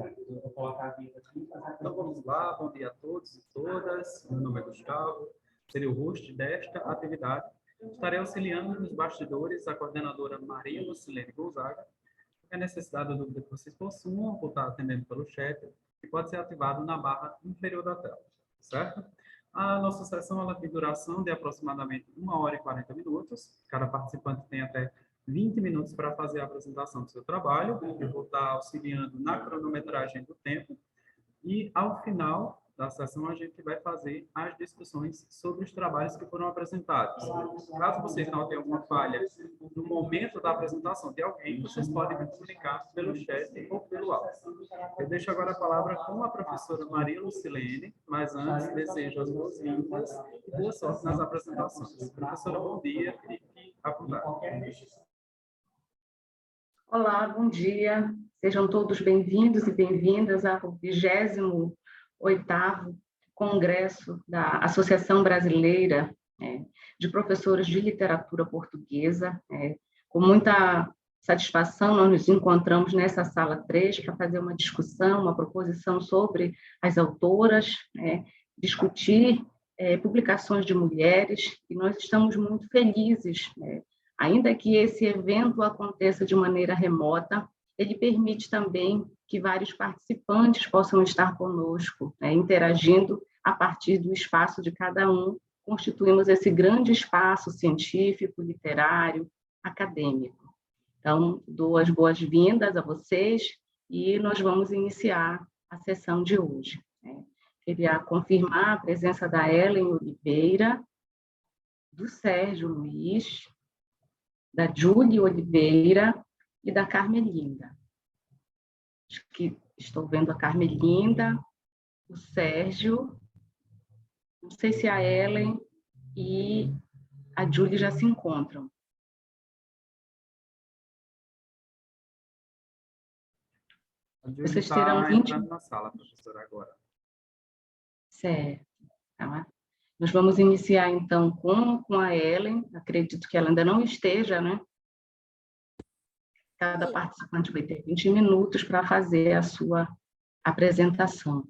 Então vamos lá, bom dia a todos e todas. Meu nome é Gustavo, serei o host desta atividade. Estarei auxiliando nos bastidores a coordenadora Maria Lucilene Gonzaga. A necessidade ou dúvida que vocês possuam, vou estar atendendo pelo chat, que pode ser ativado na barra inferior da tela, certo? A nossa sessão ela tem duração de aproximadamente 1 hora e 40 minutos. Cada participante tem até 20 minutos para fazer a apresentação do seu trabalho. Eu vou estar auxiliando na cronometragem do tempo. E, ao final da sessão, a gente vai fazer as discussões sobre os trabalhos que foram apresentados. Caso vocês notem alguma falha no momento da apresentação de alguém, vocês podem me comunicar pelo chat ou pelo áudio. Eu deixo agora a palavra com a professora Maria Lucilene, mas antes desejo as boas-vindas e boa sorte nas apresentações. Professora, bom dia, fique à vontade. Olá, bom dia. Sejam todos bem-vindos e bem-vindas ao 28º Congresso da Associação Brasileira de Professores de Literatura Portuguesa. Com muita satisfação, nós nos encontramos nessa sala 3 para fazer uma discussão, uma proposição sobre as autoras, discutir publicações de mulheres, e nós estamos muito felizes, ainda que esse evento aconteça de maneira remota, ele permite também que vários participantes possam estar conosco, interagindo a partir do espaço de cada um. Constituímos esse grande espaço científico, literário, acadêmico. Então, dou as boas-vindas a vocês e nós vamos iniciar a sessão de hoje. Queria confirmar a presença da Ellen Oliveira, do Sérgio Luiz, da Júlia Oliveira e da Carmelinda. Acho que estou vendo a Carmelinda, o Sérgio, não sei se a Ellen e a Júlia já se encontram. Vocês terão 20 minutos na sala, professora, agora. Certo. Tá. Nós vamos iniciar, então, com a Ellen. Acredito que ela ainda não esteja, né? Cada participante vai ter 20 minutos para fazer a sua apresentação.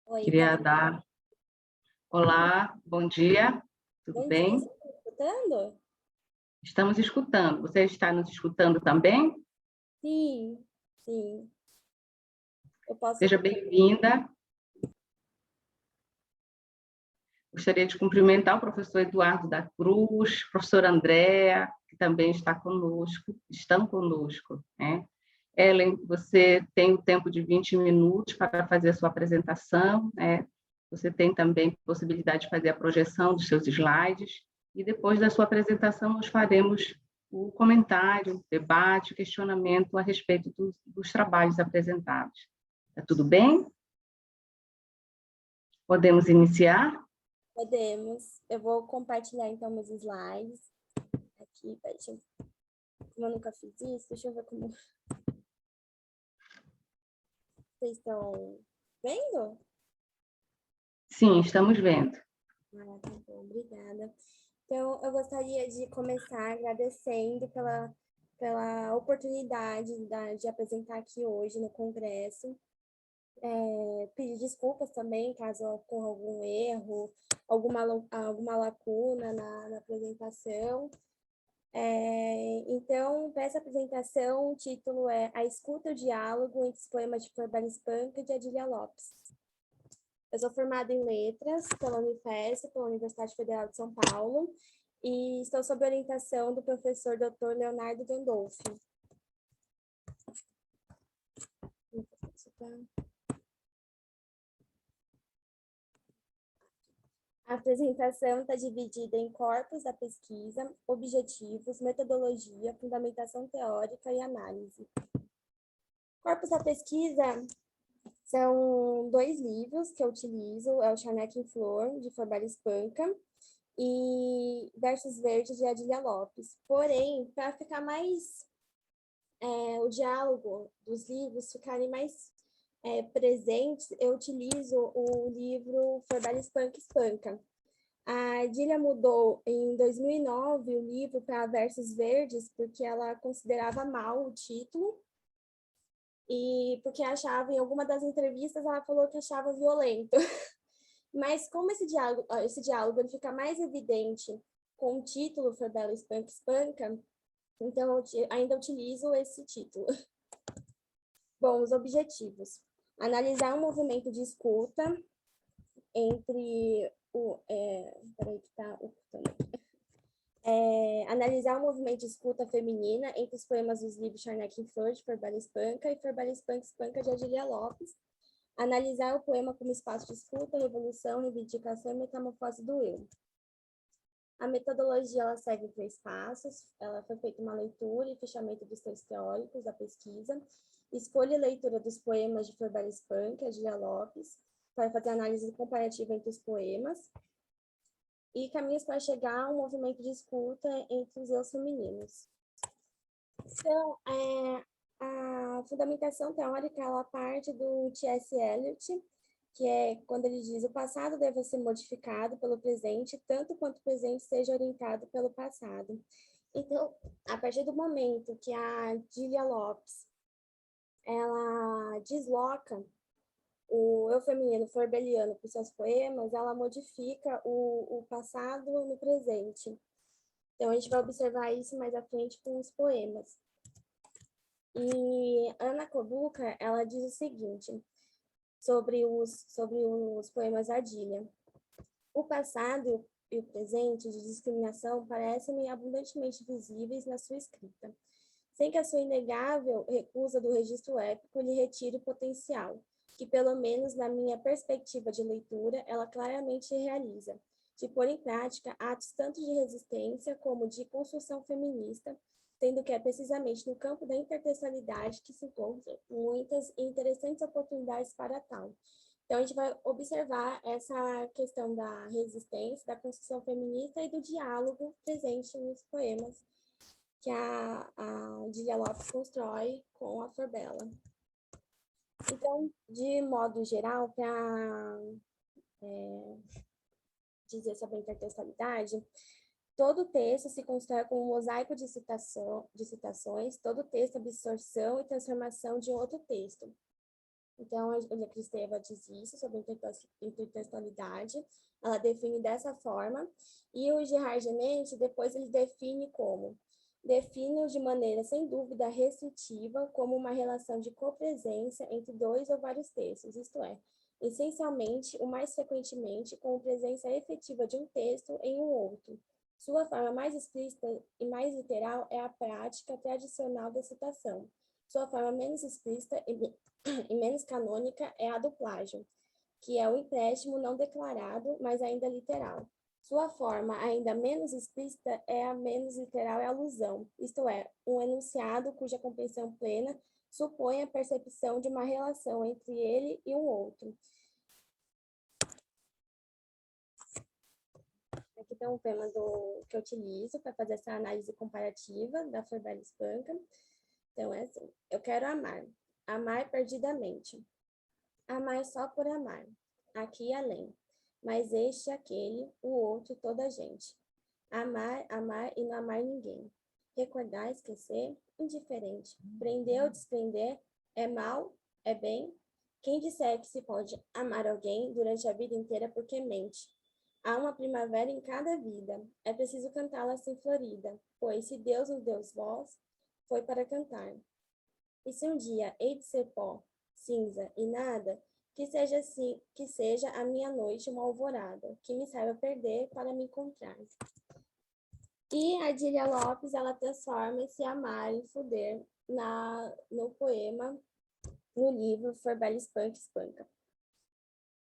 Oi, Queria dar... Olá, bom dia, tudo bem? Dia, você está escutando? Estamos escutando. Você está nos escutando também? Sim, sim. Eu posso... Seja bem-vinda. Gostaria de cumprimentar o professor Eduardo da Cruz, professora Andréa, que também estão conosco. Ellen, você tem o tempo de 20 minutos para fazer a sua apresentação. Você tem também possibilidade de fazer a projeção dos seus slides, e depois da sua apresentação nós faremos o comentário, debate, questionamento a respeito dos trabalhos apresentados. Está tudo bem? Podemos iniciar? Podemos. Eu vou compartilhar, então, meus slides. Aqui, como eu nunca fiz isso, deixa eu ver como... Vocês estão vendo? Sim, estamos vendo. Ah, tá bom, obrigada. Então, eu gostaria de começar agradecendo pela oportunidade de apresentar aqui hoje no Congresso. Pedir desculpas também, caso ocorra algum erro, alguma lacuna na apresentação. Então, para essa apresentação, o título é A Escuta e o Diálogo entre os Poemas de Flor Espanca, de Adília Lopes. Eu sou formada em Letras pela Unifesp, pela Universidade Federal de São Paulo, e estou sob orientação do professor Dr. Leonardo Gandolfi. A apresentação está dividida em corpos da pesquisa, objetivos, metodologia, fundamentação teórica e análise. Corpos da pesquisa são 2 livros que eu utilizo, é o Charneca em Flor, de Flor Espanca, e Versos Verdes, de Adília Lopes. Porém, para ficar mais, o diálogo dos livros ficarem mais presentes, eu utilizo o livro Flor Espanca. A Adília mudou em 2009 o livro para Versos Verdes, porque ela considerava mal o título, e porque achava, em alguma das entrevistas, ela falou que achava violento. Mas como esse diálogo ele fica mais evidente com o título For Bela Espanca Espanca, então eu ainda utilizo esse título. Bom, os objetivos. Analisar um movimento de escuta entre o... peraí que tá ocultando aqui. Analisar o movimento de escuta feminina entre os poemas dos livros Charneck e Flor, de For Bela Espanca, e For Bela Espanca Espanca, de Adília Lopes. Analisar o poema como espaço de escuta, revolução, reivindicação e metamorfose do eu. A metodologia ela segue 3 passos. Ela foi feita uma leitura e fechamento dos textos teóricos da pesquisa, escolha e leitura dos poemas de For Bela Espanca, Adília Lopes, para fazer análise comparativa entre os poemas, e caminhos para chegar a um movimento de escuta entre os eus femininos. Então, a fundamentação teórica, ela parte do T.S. Eliot, que é quando ele diz: o passado deve ser modificado pelo presente, tanto quanto o presente seja orientado pelo passado. Então, a partir do momento que a Adília Lopes, ela desloca o eu feminino forbeliano para os seus poemas, ela modifica o passado no presente. Então, a gente vai observar isso mais à frente com os poemas. E Ana Kobuka, ela diz o seguinte sobre os poemas Adília: o passado e o presente de discriminação parecem-me abundantemente visíveis na sua escrita, sem que a sua inegável recusa do registro épico lhe retire o potencial, que, pelo menos na minha perspectiva de leitura, ela claramente realiza, de pôr em prática atos tanto de resistência como de construção feminista, tendo que é precisamente no campo da intertextualidade que se encontram muitas e interessantes oportunidades para tal. Então, a gente vai observar essa questão da resistência, da construção feminista e do diálogo presente nos poemas que a Adília Lopes constrói com a For Bela. Então, de modo geral, para dizer sobre a intertextualidade, todo texto se constrói com um mosaico de citações, todo texto absorção e transformação de outro texto. Então, a Ana Kristeva diz isso sobre intertextualidade, ela define dessa forma, e o Gerard Genete, depois ele define como: define-o de maneira, sem dúvida, restritiva, como uma relação de copresença entre 2 ou vários textos, isto é, essencialmente, o mais frequentemente, com presença efetiva de um texto em um outro. Sua forma mais explícita e mais literal é a prática tradicional da citação. Sua forma menos explícita e menos canônica é a do plágio, que é o empréstimo não declarado, mas ainda literal. Sua forma ainda menos explícita é a menos literal, é a alusão, isto é, um enunciado cuja compreensão plena supõe a percepção de uma relação entre ele e um outro. Aqui tem um tema que eu utilizo para fazer essa análise comparativa da For Bela Espanca. Então, é assim: eu quero amar, amar perdidamente, amar só por amar, aqui e além, mas este, aquele, o outro, toda a gente. Amar, amar e não amar ninguém. Recordar, esquecer, indiferente. Prender ou desprender, é mal, é bem. Quem disser que se pode amar alguém durante a vida inteira porque mente. Há uma primavera em cada vida, é preciso cantá-la assim florida, pois se Deus nos deu voz, foi para cantar. E se um dia hei de ser pó, cinza e nada, que seja a minha noite uma alvorada, que me saiba perder para me encontrar. E a Adília Lopes, ela transforma esse amar em foder no poema, no livro For Bela Espanca Espanca.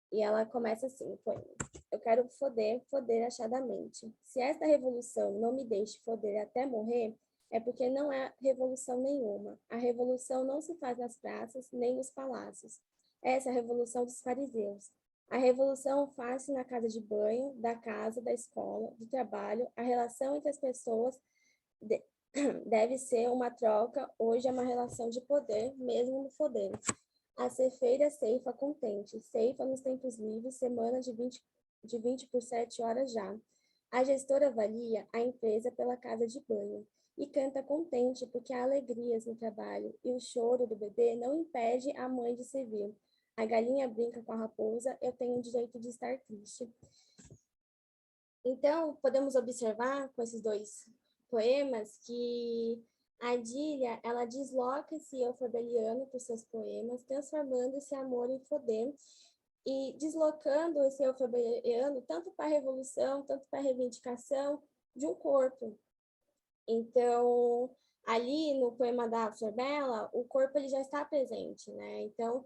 E ela começa assim, o poema: eu quero foder, foder achadamente. Se esta revolução não me deixe foder até morrer, é porque não é revolução nenhuma. A revolução não se faz nas praças, nem nos palácios. Essa é a revolução dos fariseus. A revolução faz-se na casa de banho, da casa, da escola, do trabalho. A relação entre as pessoas deve ser uma troca, hoje é uma relação de poder, mesmo no poder. A ceifeira ceifa contente, ceifa nos tempos livres, semana de 20 por 7 horas já. A gestora avalia a empresa pela casa de banho. e canta contente, porque há alegrias no trabalho, e o choro do bebê não impede a mãe de servir. A galinha brinca com a raposa, eu tenho o direito de estar triste. Então, podemos observar com esses dois poemas que a Adília, ela desloca esse eu forbeliano para os seus poemas, transformando esse amor em poder e deslocando esse eu forbeliano tanto para a revolução, tanto para a reivindicação de um corpo. Então, ali no poema da Flor Bela, o corpo ele já está presente, né? Então,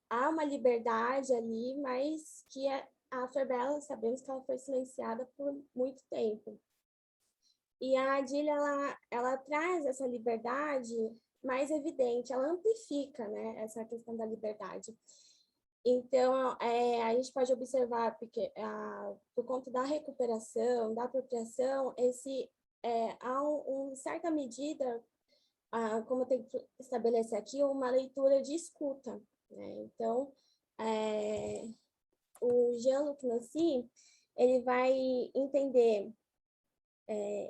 há uma liberdade ali, mas que a Flor Bela, sabemos que ela foi silenciada por muito tempo. E a Adília, ela traz essa liberdade mais evidente, ela amplifica, né, essa questão da liberdade. Então, a gente pode observar, porque por conta da recuperação, da apropriação, há certa medida, como eu tenho que estabelecer aqui, uma leitura de escuta, né? Então, o Jean-Luc Nancy, ele vai entender,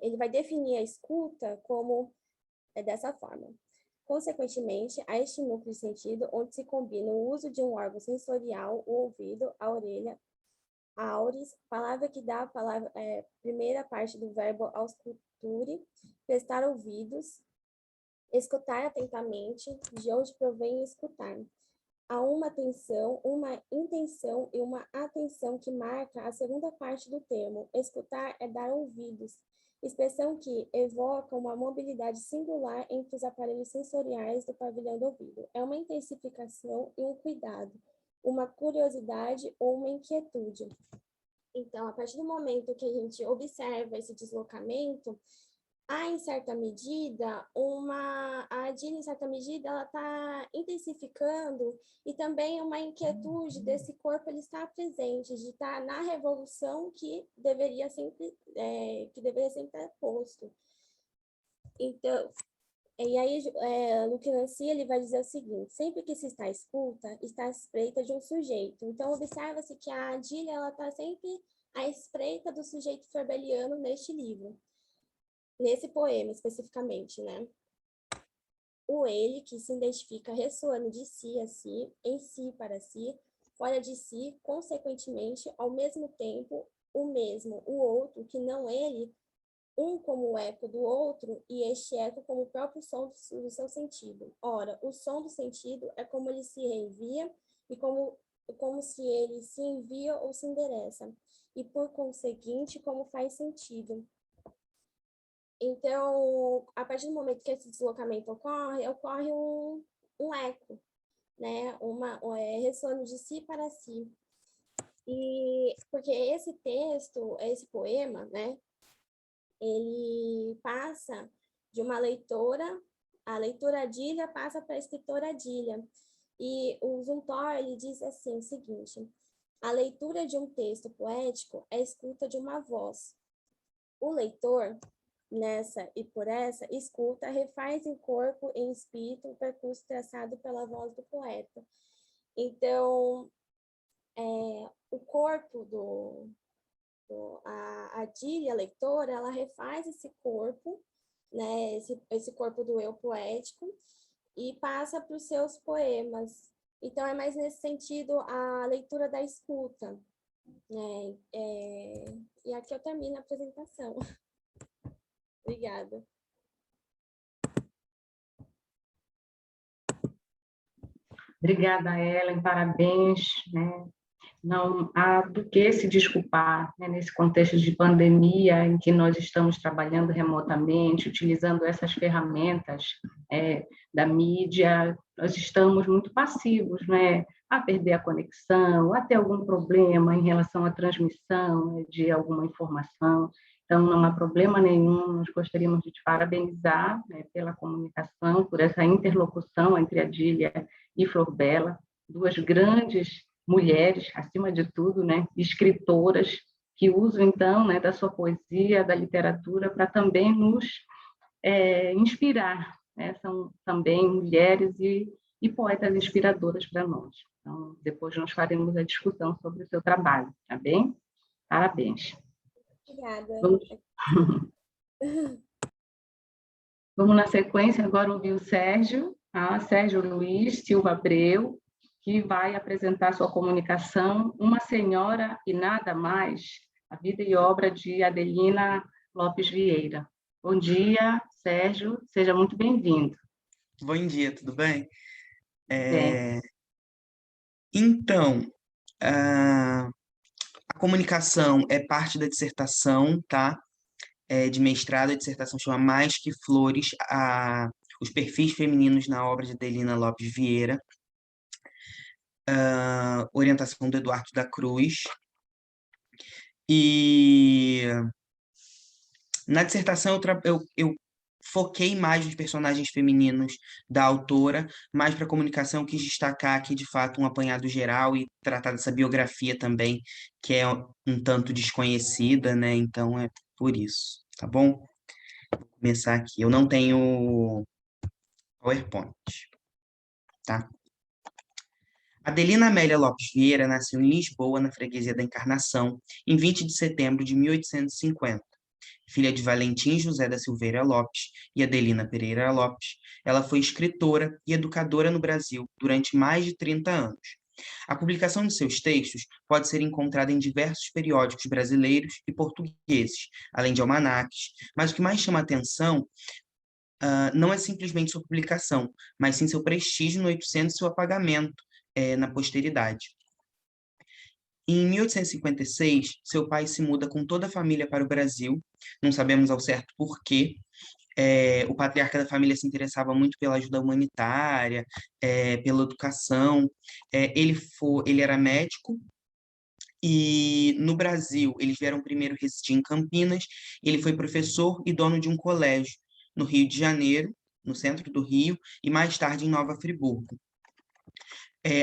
ele vai definir a escuta como dessa forma. Consequentemente, há este núcleo de sentido onde se combina o uso de um órgão sensorial, o ouvido, a orelha, a auris, palavra que dá a palavra, primeira parte do verbo auscultare, prestar ouvidos, escutar atentamente, de onde provém escutar. Há uma atenção, uma intenção e uma atenção que marca a segunda parte do termo. Escutar é dar ouvidos, expressão que evoca uma mobilidade singular entre os aparelhos sensoriais do pavilhão do ouvido. É uma intensificação e um cuidado, uma curiosidade ou uma inquietude. Então, a partir do momento que a gente observa esse deslocamento, há, em certa medida, a Adília, em certa medida, ela está intensificando e também uma inquietude desse corpo ele estar presente, de estar na revolução que deveria sempre estar posto. Então, e aí, Luc Nancy, ele vai dizer o seguinte: sempre que se está à escuta, está à espreita de um sujeito. Então, observa-se que a Adília, ela está sempre à espreita do sujeito forbeliano neste livro. Nesse poema, especificamente, né? O ele, que se identifica ressoando de si a si, em si para si, fora de si, consequentemente, ao mesmo tempo, o mesmo, o outro, que não ele, um como o eco do outro, e este eco como o próprio som do seu sentido. Ora, o som do sentido é como ele se reenvia e como se ele se envia ou se endereça, e por conseguinte, como faz sentido. Então, a partir do momento que esse deslocamento ocorre um eco, né? Ressoando de si para si. E porque esse texto, esse poema, né? Ele passa de uma leitora, a leitora Adília passa para a escritora Adília. E o Zumthor, ele diz assim, o seguinte: a leitura de um texto poético é a escuta de uma voz. O leitor, nessa e por essa, escuta, refaz em corpo e em espírito o percurso traçado pela voz do poeta. Então, o corpo a Adília, a leitora, ela refaz esse corpo, né, esse corpo do eu poético, e passa para os seus poemas. Então, é mais nesse sentido a leitura da escuta. Né? E aqui eu termino a apresentação. Obrigada. Obrigada, Ellen, parabéns, né? Não há do que se desculpar, né, nesse contexto de pandemia em que nós estamos trabalhando remotamente, utilizando essas ferramentas da mídia, nós estamos muito passivos, né, a perder a conexão, a ter algum problema em relação à transmissão, né, de alguma informação. Então, não há problema nenhum, nós gostaríamos de te parabenizar, né, pela comunicação, por essa interlocução entre Adília e Flor Bela, duas grandes mulheres, acima de tudo, né, escritoras, que usam, então, né, da sua poesia, da literatura, para também nos inspirar, né? São também mulheres e poetas inspiradoras para nós. Então, depois nós faremos a discussão sobre o seu trabalho, tá bem? Parabéns. Obrigada. Vamos... Vamos na sequência agora ouvir o Sérgio, Sérgio Luiz Silva Abreu, que vai apresentar sua comunicação Uma Senhora e Nada Mais, a vida e obra de Adelina Lopes Vieira. Bom dia, Sérgio, seja muito bem-vindo. Bom dia, tudo bem? Bem, Então, a comunicação é parte da dissertação, tá? De mestrado, a dissertação chama Mais que Flores, os perfis femininos na obra de Adelina Lopes Vieira, orientação do Eduardo da Cruz. E na dissertação eu foquei mais nos personagens femininos da autora, mais para a comunicação quis destacar aqui, de fato, um apanhado geral e tratar dessa biografia também, que é um tanto desconhecida, né? Então é por isso, tá bom? Vou começar aqui. Eu não tenho PowerPoint, tá? Adelina Amélia Lopes Vieira nasceu em Lisboa, na freguesia da Encarnação, em 20 de setembro de 1850. Filha de Valentim José da Silveira Lopes e Adelina Pereira Lopes, ela foi escritora e educadora no Brasil durante mais de 30 anos. A publicação de seus textos pode ser encontrada em diversos periódicos brasileiros e portugueses, além de almanaques, mas o que mais chama a atenção não é simplesmente sua publicação, mas sim seu prestígio no 800 e seu apagamento na posteridade. Em 1856, seu pai se muda com toda a família para o Brasil, não sabemos ao certo por quê. O patriarca da família se interessava muito pela ajuda humanitária, pela educação. Ele era médico, e no Brasil eles vieram primeiro residir em Campinas, ele foi professor e dono de um colégio no Rio de Janeiro, no centro do Rio, e mais tarde em Nova Friburgo.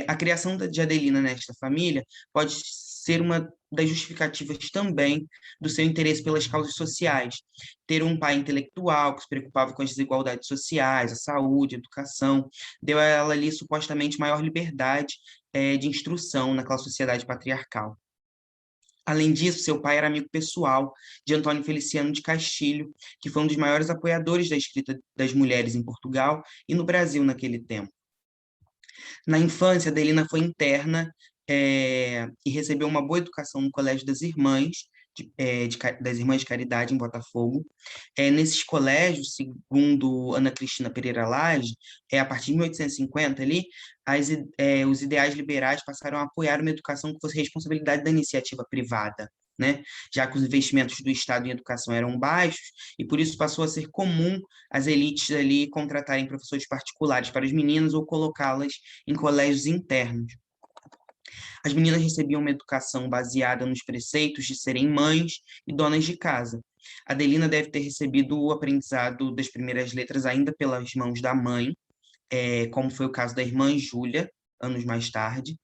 A criação de Adelina nesta família pode ser uma das justificativas também do seu interesse pelas causas sociais. Ter um pai intelectual que se preocupava com as desigualdades sociais, a saúde, a educação, deu a ela ali supostamente maior liberdade de instrução naquela sociedade patriarcal. Além disso, seu pai era amigo pessoal de Antônio Feliciano de Castilho, que foi um dos maiores apoiadores da escrita das mulheres em Portugal e no Brasil naquele tempo. Na infância, Adelina foi interna e recebeu uma boa educação no Colégio das Irmãs, das Irmãs de Caridade, em Botafogo. Nesses colégios, segundo Ana Cristina Pereira Lage, a partir de 1850, ali, os ideais liberais passaram a apoiar uma educação que fosse responsabilidade da iniciativa privada, né? Já que os investimentos do Estado em educação eram baixos, e por isso passou a ser comum as elites ali contratarem professores particulares para as meninas ou colocá-las em colégios internos. As meninas recebiam uma educação baseada nos preceitos de serem mães e donas de casa. Adelina deve ter recebido o aprendizado das primeiras letras ainda pelas mãos da mãe, como foi o caso da irmã Júlia, anos mais tarde.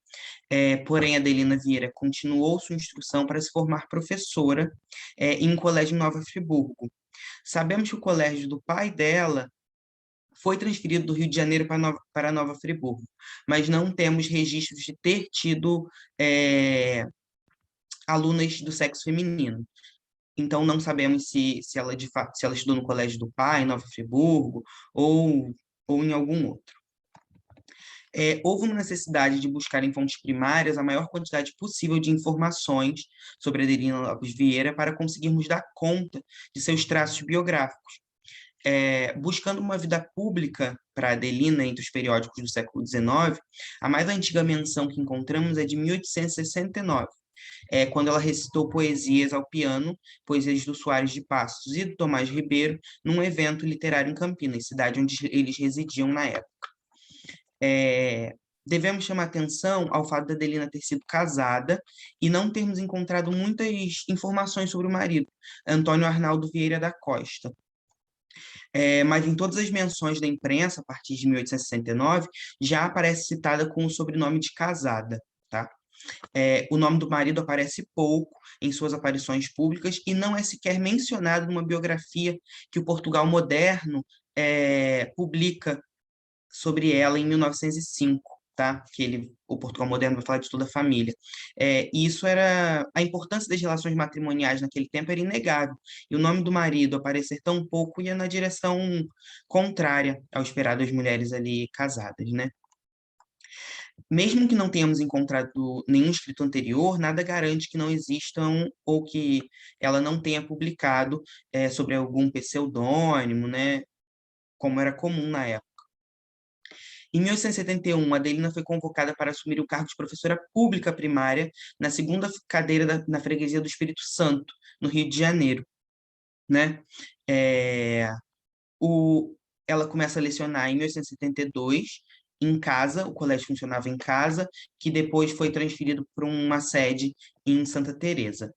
Porém, Adelina Vieira continuou sua instrução para se formar professora em um colégio em Nova Friburgo. Sabemos que o colégio do pai dela foi transferido do Rio de Janeiro para Nova Friburgo, mas não temos registros de ter tido alunas do sexo feminino. Então, não sabemos se ela estudou no colégio do pai, em Nova Friburgo, ou em algum outro. Houve uma necessidade de buscar em fontes primárias a maior quantidade possível de informações sobre Adelina Lopes Vieira para conseguirmos dar conta de seus traços biográficos. Buscando uma vida pública para Adelina entre os periódicos do século XIX, a mais antiga menção que encontramos é de 1869, quando ela recitou poesias ao piano, poesias do Soares de Passos e do Tomás Ribeiro, num evento literário em Campinas, cidade onde eles residiam na época. Devemos chamar atenção ao fato de Adelina ter sido casada e não termos encontrado muitas informações sobre o marido, Antônio Arnaldo Vieira da Costa. Mas em todas as menções da imprensa, a partir de 1869, já aparece citada com o sobrenome de casada, tá? O nome do marido aparece pouco em suas aparições públicas e não é sequer mencionado numa biografia que o Portugal Moderno publica sobre ela em 1905, tá? O Portugal moderno vai falar de toda a família. E isso era, a importância das relações matrimoniais naquele tempo era inegável, e o nome do marido aparecer tão pouco ia na direção contrária ao esperado das mulheres ali casadas, né? Mesmo que não tenhamos encontrado nenhum escrito anterior, nada garante que não existam ou que ela não tenha publicado sobre algum pseudônimo, né? Como era comum na época. Em 1871, Adelina foi convocada para assumir o cargo de professora pública primária na segunda cadeira na freguesia do Espírito Santo, no Rio de Janeiro, né? É, ela começa a lecionar em 1872, em casa, o colégio funcionava em casa, que depois foi transferido para uma sede em Santa Teresa.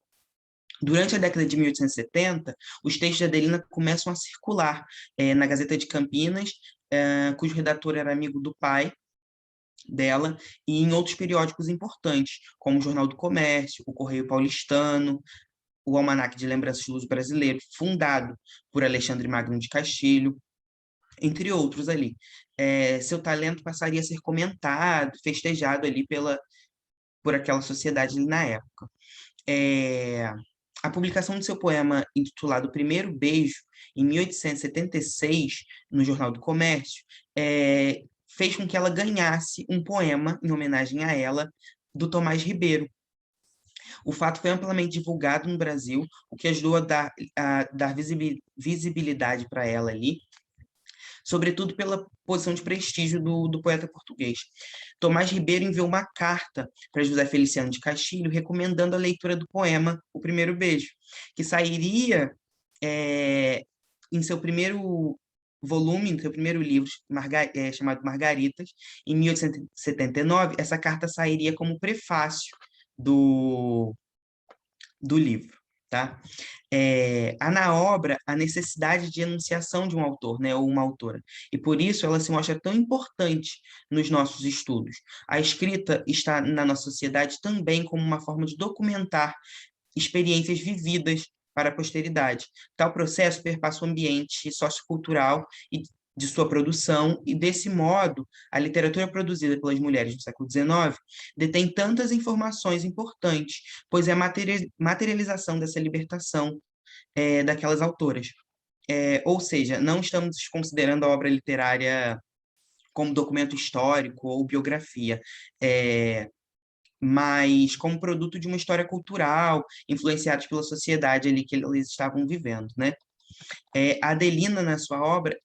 Durante a década de 1870, os textos de Adelina começam a circular na Gazeta de Campinas, cujo redator era amigo do pai dela, e em outros periódicos importantes, como o Jornal do Comércio, o Correio Paulistano, o Almanaque de Lembranças do Luso Brasileiro, fundado por Alexandre Magno de Castilho, entre outros ali. Seu talento passaria a ser comentado, festejado ali por aquela sociedade ali na época. A publicação de seu poema intitulado Primeiro Beijo, em 1876, no Jornal do Comércio, fez com que ela ganhasse um poema em homenagem a ela, do Tomás Ribeiro. O fato foi amplamente divulgado no Brasil, o que ajudou a dar visibilidade para ela ali, sobretudo pela posição de prestígio do poeta português. Tomás Ribeiro enviou uma carta para José Feliciano de Castilho, recomendando a leitura do poema O Primeiro Beijo, que sairia em seu primeiro volume, no seu primeiro livro, chamado Margaritas, em 1879. Essa carta sairia como prefácio do livro. Tá? Há na obra a necessidade de enunciação de um autor, né, ou uma autora, e por isso ela se mostra tão importante nos nossos estudos. A escrita está na nossa sociedade também como uma forma de documentar experiências vividas para a posteridade. Tal processo perpassa o ambiente sociocultural e de sua produção, e desse modo, a literatura produzida pelas mulheres do século XIX detém tantas informações importantes, pois é a materialização dessa libertação daquelas autoras. Ou seja, não estamos considerando a obra literária como documento histórico ou biografia, mas como produto de uma história cultural, influenciados pela sociedade ali que eles estavam vivendo, né? A Adelina, na sua obra,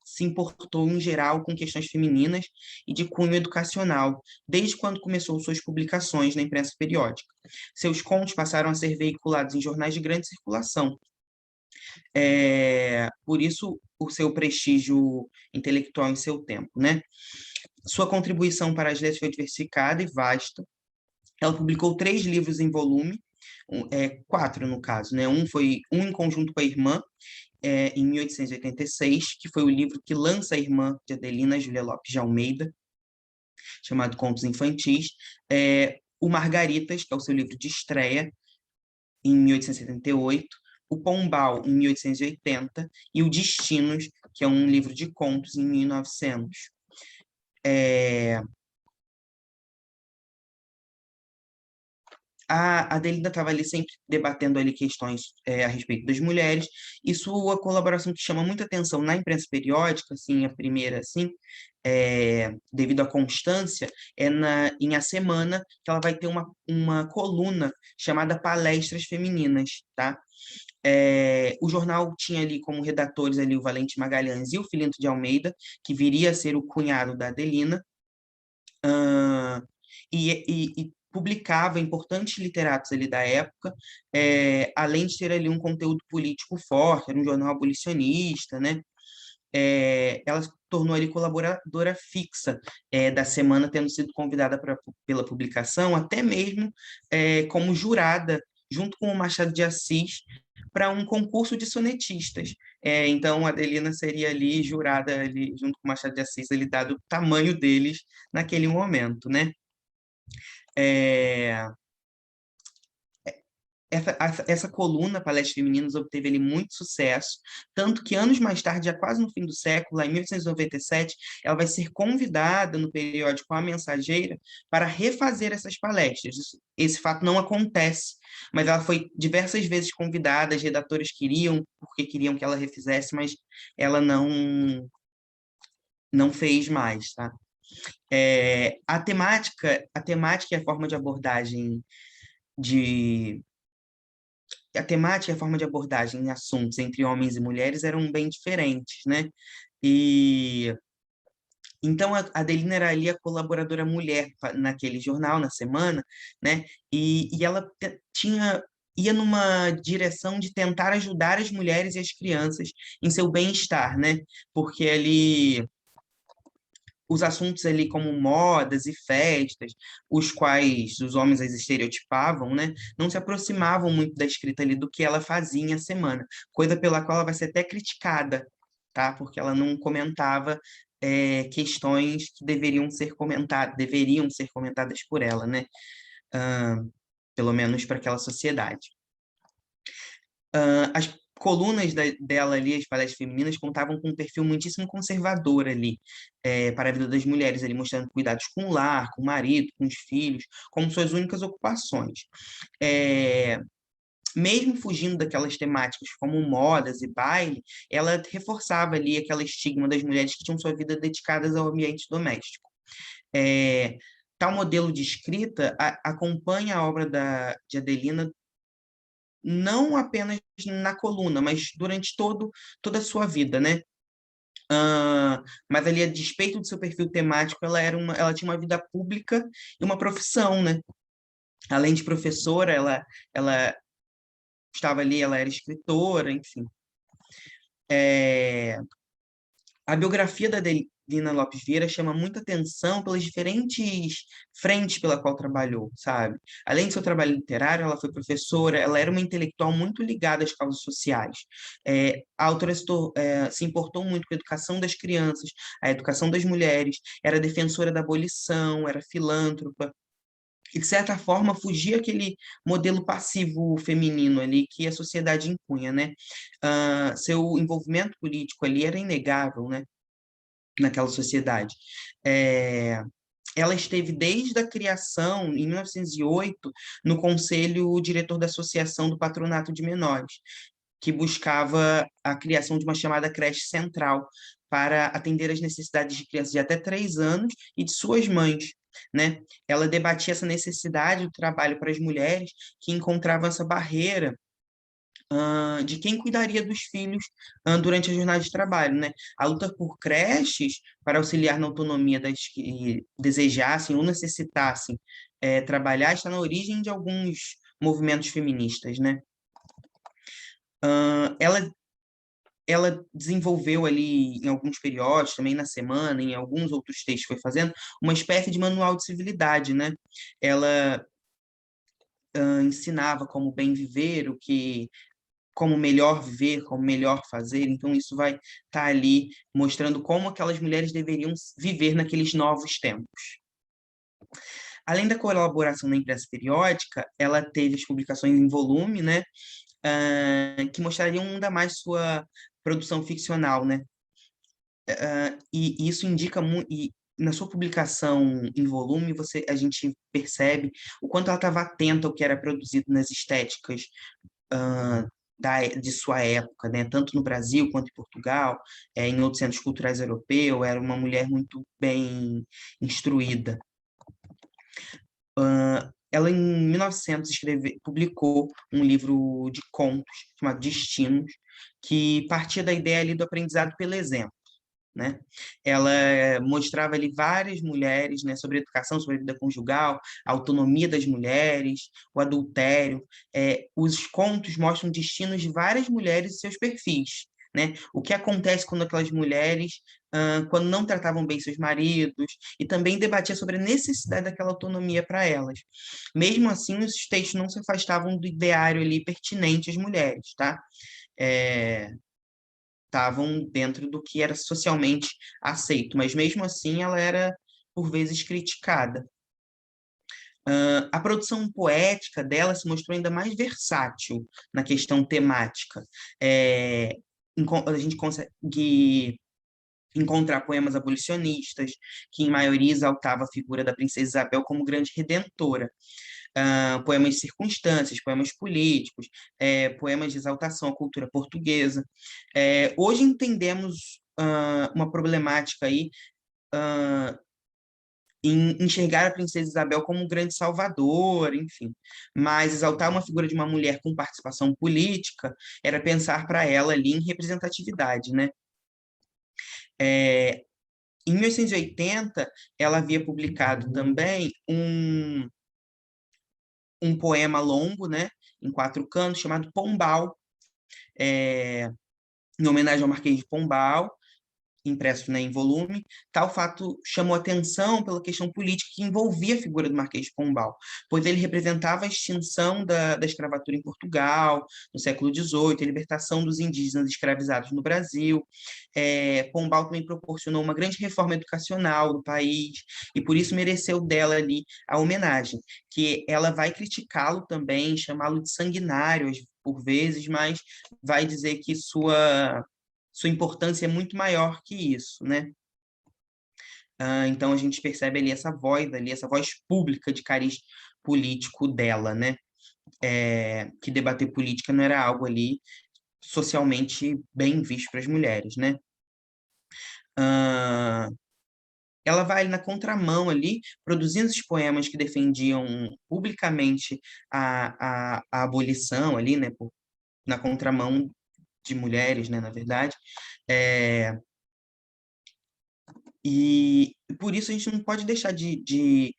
se importou, em geral, com questões femininas e de cunho educacional, desde quando começou suas publicações na imprensa periódica. Seus contos passaram a ser veiculados em jornais de grande circulação. Por isso, o seu prestígio intelectual em seu tempo, né? Sua contribuição para as letras foi diversificada e vasta. Ela publicou 3 livros em volume, 4 no caso, né? Foi um em conjunto com a irmã, em 1886, que foi o livro que lança a irmã de Adelina, Júlia Lopes de Almeida, chamado Contos Infantis. O Margaritas, que é o seu livro de estreia, em 1878, o Pombal, em 1880, e o Destinos, que é um livro de contos, em 1900. A Adelina estava ali sempre debatendo ali questões a respeito das mulheres, e sua colaboração que chama muita atenção na imprensa periódica, assim, a primeira, assim, devido à constância, em A Semana, que ela vai ter uma coluna chamada Palestras Femininas, tá? O jornal tinha ali como redatores ali o Valente Magalhães e o Filinto de Almeida, que viria a ser o cunhado da Adelina, e publicava importantes literatos ali da época, além de ter ali um conteúdo político forte, era um jornal abolicionista, né? Ela se tornou ali colaboradora fixa da Semana, tendo sido convidada pela publicação, até mesmo como jurada, junto com o Machado de Assis, para um concurso de sonetistas. Então, a Adelina seria ali jurada ali, junto com o Machado de Assis, ali, dado o tamanho deles naquele momento, né? essa coluna, Palestras Femininas, obteve ali muito sucesso, tanto que anos mais tarde, já quase no fim do século, lá em 1897, ela vai ser convidada no periódico A Mensageira para refazer essas palestras. Esse fato não acontece, mas ela foi diversas vezes convidada, as redatoras queriam, porque queriam que ela refizesse, mas ela não fez mais, tá? A temática e a forma de abordagem de a temática e a forma de abordagem em assuntos entre homens e mulheres eram bem diferentes, né? E então a Adelina era ali a colaboradora mulher naquele jornal, na semana, né? E ela ia numa direção de tentar ajudar as mulheres e as crianças em seu bem-estar, né? Porque ali os assuntos ali como modas e festas, os quais os homens as estereotipavam, né, não se aproximavam muito da escrita ali do que ela fazia em a semana, coisa pela qual ela vai ser até criticada, tá? Porque ela não comentava questões que deveriam ser comentadas por ela, né? Ah, pelo menos para aquela sociedade. As colunas dela ali, as palestras femininas, contavam com um perfil muitíssimo conservador ali, para a vida das mulheres, ali, mostrando cuidados com o lar, com o marido, com os filhos, como suas únicas ocupações. Mesmo fugindo daquelas temáticas como modas e baile, ela reforçava ali aquele estigma das mulheres que tinham sua vida dedicadas ao ambiente doméstico. Tal modelo de escrita acompanha a obra de Adelina não apenas na coluna, mas durante toda a sua vida, né? Mas ali, a despeito do seu perfil temático, ela tinha uma vida pública e uma profissão, né? Além de professora, ela estava ali, ela era escritora, enfim. A biografia da Adelina Lopes Vieira chama muita atenção pelas diferentes frentes pela qual trabalhou, sabe? Além do seu trabalho literário, ela foi professora, ela era uma intelectual muito ligada às causas sociais. A autora se importou muito com a educação das crianças, a educação das mulheres, era defensora da abolição, era filântropa, e, de certa forma, fugia aquele modelo passivo feminino ali que a sociedade impunha, né? Seu envolvimento político ali era inegável, né? Naquela sociedade. Ela esteve desde a criação, em 1908, no Conselho Diretor da Associação do Patronato de Menores, que buscava a criação de uma chamada creche central para atender às necessidades de crianças de até 3 anos e de suas mães, né? Ela debatia essa necessidade do trabalho para as mulheres que encontravam essa barreira de quem cuidaria dos filhos durante a jornada de trabalho, né? A luta por creches para auxiliar na autonomia das que desejassem ou necessitassem trabalhar está na origem de alguns movimentos feministas, né? Ela desenvolveu ali em alguns periódicos, também na semana, em alguns outros textos que foi fazendo, uma espécie de manual de civilidade, né? Ela ensinava como bem viver, como melhor viver, como melhor fazer. Então, isso vai estar ali mostrando como aquelas mulheres deveriam viver naqueles novos tempos. Além da colaboração na imprensa periódica, ela teve as publicações em volume, né? Que mostrariam ainda mais sua produção ficcional, né? E isso indica muito. E na sua publicação em volume, a gente percebe o quanto ela estava atenta ao que era produzido nas estéticas de sua época, né? Tanto no Brasil quanto em Portugal, em outros centros culturais europeus. Era uma mulher muito bem instruída. Ela, em 1900, publicou um livro de contos chamado Destinos, que partia da ideia ali do aprendizado pelo exemplo, né? Ela mostrava ali várias mulheres, né, sobre educação, sobre a vida conjugal, a autonomia das mulheres, o adultério. Os contos mostram destinos de várias mulheres e seus perfis, né? O que acontece quando aquelas mulheres, quando não tratavam bem seus maridos, e também debatia sobre a necessidade daquela autonomia para elas. Mesmo assim, os textos não se afastavam do ideário ali pertinente às mulheres, tá? Estavam dentro do que era socialmente aceito, mas mesmo assim ela era, por vezes, criticada. A produção poética dela se mostrou ainda mais versátil na questão temática. A gente consegue encontrar poemas abolicionistas, que em maioria exaltava a figura da princesa Isabel como grande redentora. Poemas de circunstâncias, poemas políticos, poemas de exaltação à cultura portuguesa. Hoje entendemos uma problemática aí em enxergar a princesa Isabel como um grande salvador, enfim. Mas exaltar uma figura de uma mulher com participação política era pensar para ela ali em representatividade, né? Em 1880, ela havia publicado também um poema longo, né, em 4 cantos, chamado Pombal, em homenagem ao Marquês de Pombal, impresso, né, em volume. Tal fato chamou atenção pela questão política que envolvia a figura do Marquês de Pombal, pois ele representava a extinção da escravatura em Portugal, no século XVIII, a libertação dos indígenas escravizados no Brasil. Pombal também proporcionou uma grande reforma educacional no país, e por isso mereceu dela ali a homenagem, que ela vai criticá-lo também, chamá-lo de sanguinário, por vezes, mas vai dizer que sua importância é muito maior que isso, né? Então a gente percebe ali essa voz pública de cariz político dela, né? Que debater política não era algo ali socialmente bem visto para as mulheres, né? Ela vai ali na contramão ali, produzindo esses poemas que defendiam publicamente a abolição ali, né? Na contramão de mulheres, né, na verdade. E por isso a gente não pode deixar de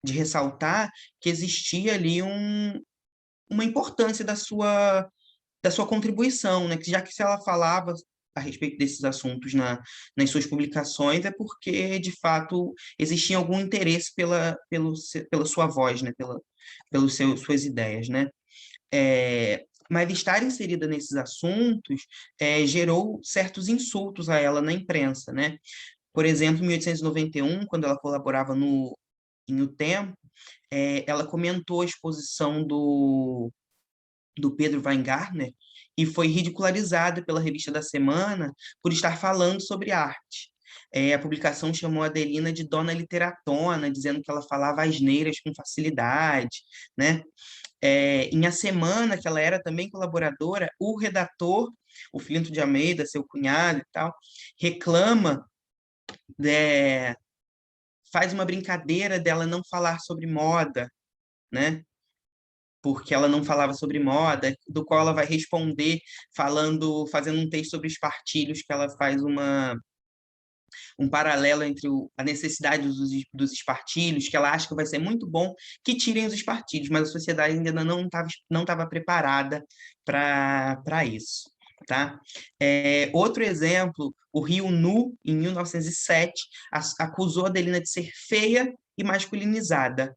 ressaltar que existia ali uma importância da sua contribuição, né? Que já que se ela falava a respeito desses assuntos nas suas publicações, é porque, de fato, existia algum interesse pela sua voz, né? Pelas suas ideias, né? Mas estar inserida nesses assuntos gerou certos insultos a ela na imprensa, né? Por exemplo, em 1891, quando ela colaborava em O Tempo, ela comentou a exposição do Pedro Weingartner e foi ridicularizada pela Revista da Semana por estar falando sobre arte. A publicação chamou a Adelina de Dona Literatona, dizendo que ela falava asneiras com facilidade, né? Em A Semana, que ela era também colaboradora, o redator, o Filinto de Almeida, seu cunhado e tal, reclama, faz uma brincadeira dela não falar sobre moda, né? Porque ela não falava sobre moda, do qual ela vai responder fazendo um texto sobre espartilhos, que ela faz um paralelo entre a necessidade dos espartilhos, que ela acha que vai ser muito bom que tirem os espartilhos, mas a sociedade ainda não estava preparada para isso. Tá? Outro exemplo, o Rio Nu, em 1907, acusou a Adelina de ser feia e masculinizada.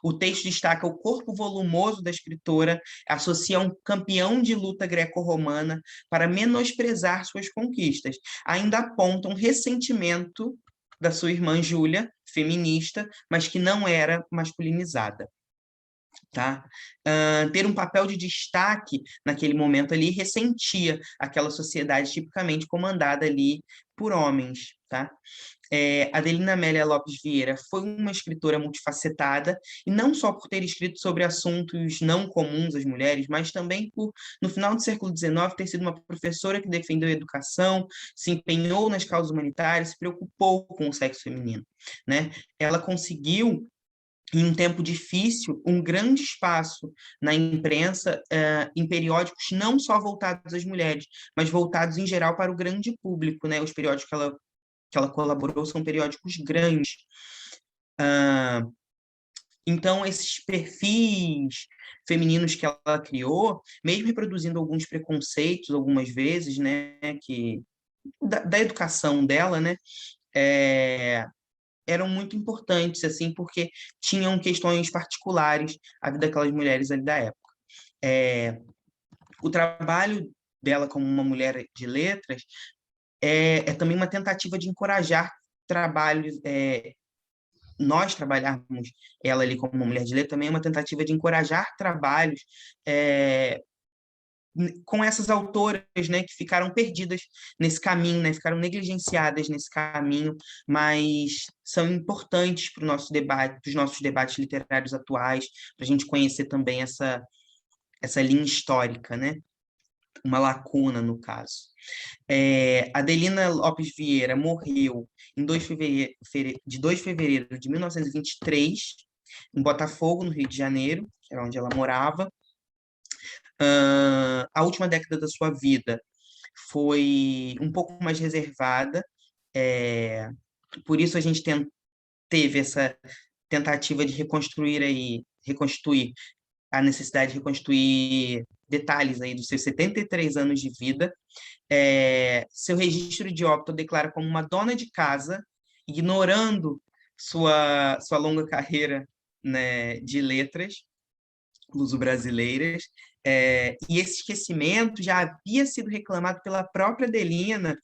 O texto destaca o corpo volumoso da escritora, associa um campeão de luta greco-romana para menosprezar suas conquistas. Ainda aponta um ressentimento da sua irmã Júlia, feminista, mas que não era masculinizada. Tá? Ter um papel de destaque naquele momento ali ressentia aquela sociedade tipicamente comandada ali por homens. Tá? Adelina Amélia Lopes Vieira foi uma escritora multifacetada, e não só por ter escrito sobre assuntos não comuns às mulheres, mas também por, no final do século XIX, ter sido uma professora que defendeu a educação, se empenhou nas causas humanitárias, se preocupou com o sexo feminino. Né? Ela conseguiu, em um tempo difícil, um grande espaço na imprensa, em periódicos não só voltados às mulheres, mas voltados, em geral, para o grande público. Né? Os periódicos que ela colaborou são periódicos grandes. Então, esses perfis femininos que ela criou, mesmo reproduzindo alguns preconceitos, algumas vezes, né, da educação dela, né, eram muito importantes, assim, porque tinham questões particulares à vida daquelas mulheres ali da época. O trabalho dela como uma mulher de letras é também uma tentativa de encorajar trabalhos, nós trabalharmos ela ali como uma mulher de letra também é uma tentativa de encorajar trabalhos com essas autoras, né, que ficaram perdidas nesse caminho, né, ficaram negligenciadas nesse caminho, mas são importantes para o nosso debate, para os nossos debates literários atuais, para a gente conhecer também essa linha histórica, né? Uma lacuna, no caso. Adelina Lopes Vieira morreu em 2 de fevereiro de 1923, em Botafogo, no Rio de Janeiro, que era onde ela morava. A última década da sua vida foi um pouco mais reservada, por isso a gente teve essa tentativa de reconstruir a necessidade de reconstruir detalhes aí dos seus 73 anos de vida. Seu registro de óbito declara como uma dona de casa, ignorando sua longa carreira, né, de letras luso-brasileiras, e esse esquecimento já havia sido reclamado pela própria Adelina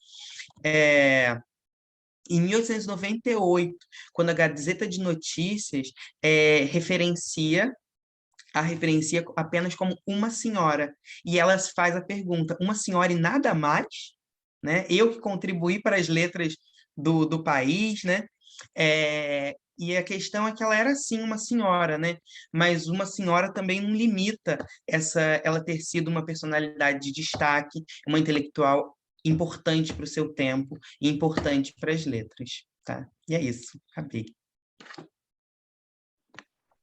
em 1898, quando a Gazeta de Notícias a referencia apenas como uma senhora. E ela faz a pergunta, uma senhora e nada mais? Né? Eu que contribuí para as letras do país, né? E a questão é que ela era, sim, uma senhora, né? Mas uma senhora também não limita ela ter sido uma personalidade de destaque, uma intelectual importante para o seu tempo e importante para as letras. Tá? E é isso, acabei.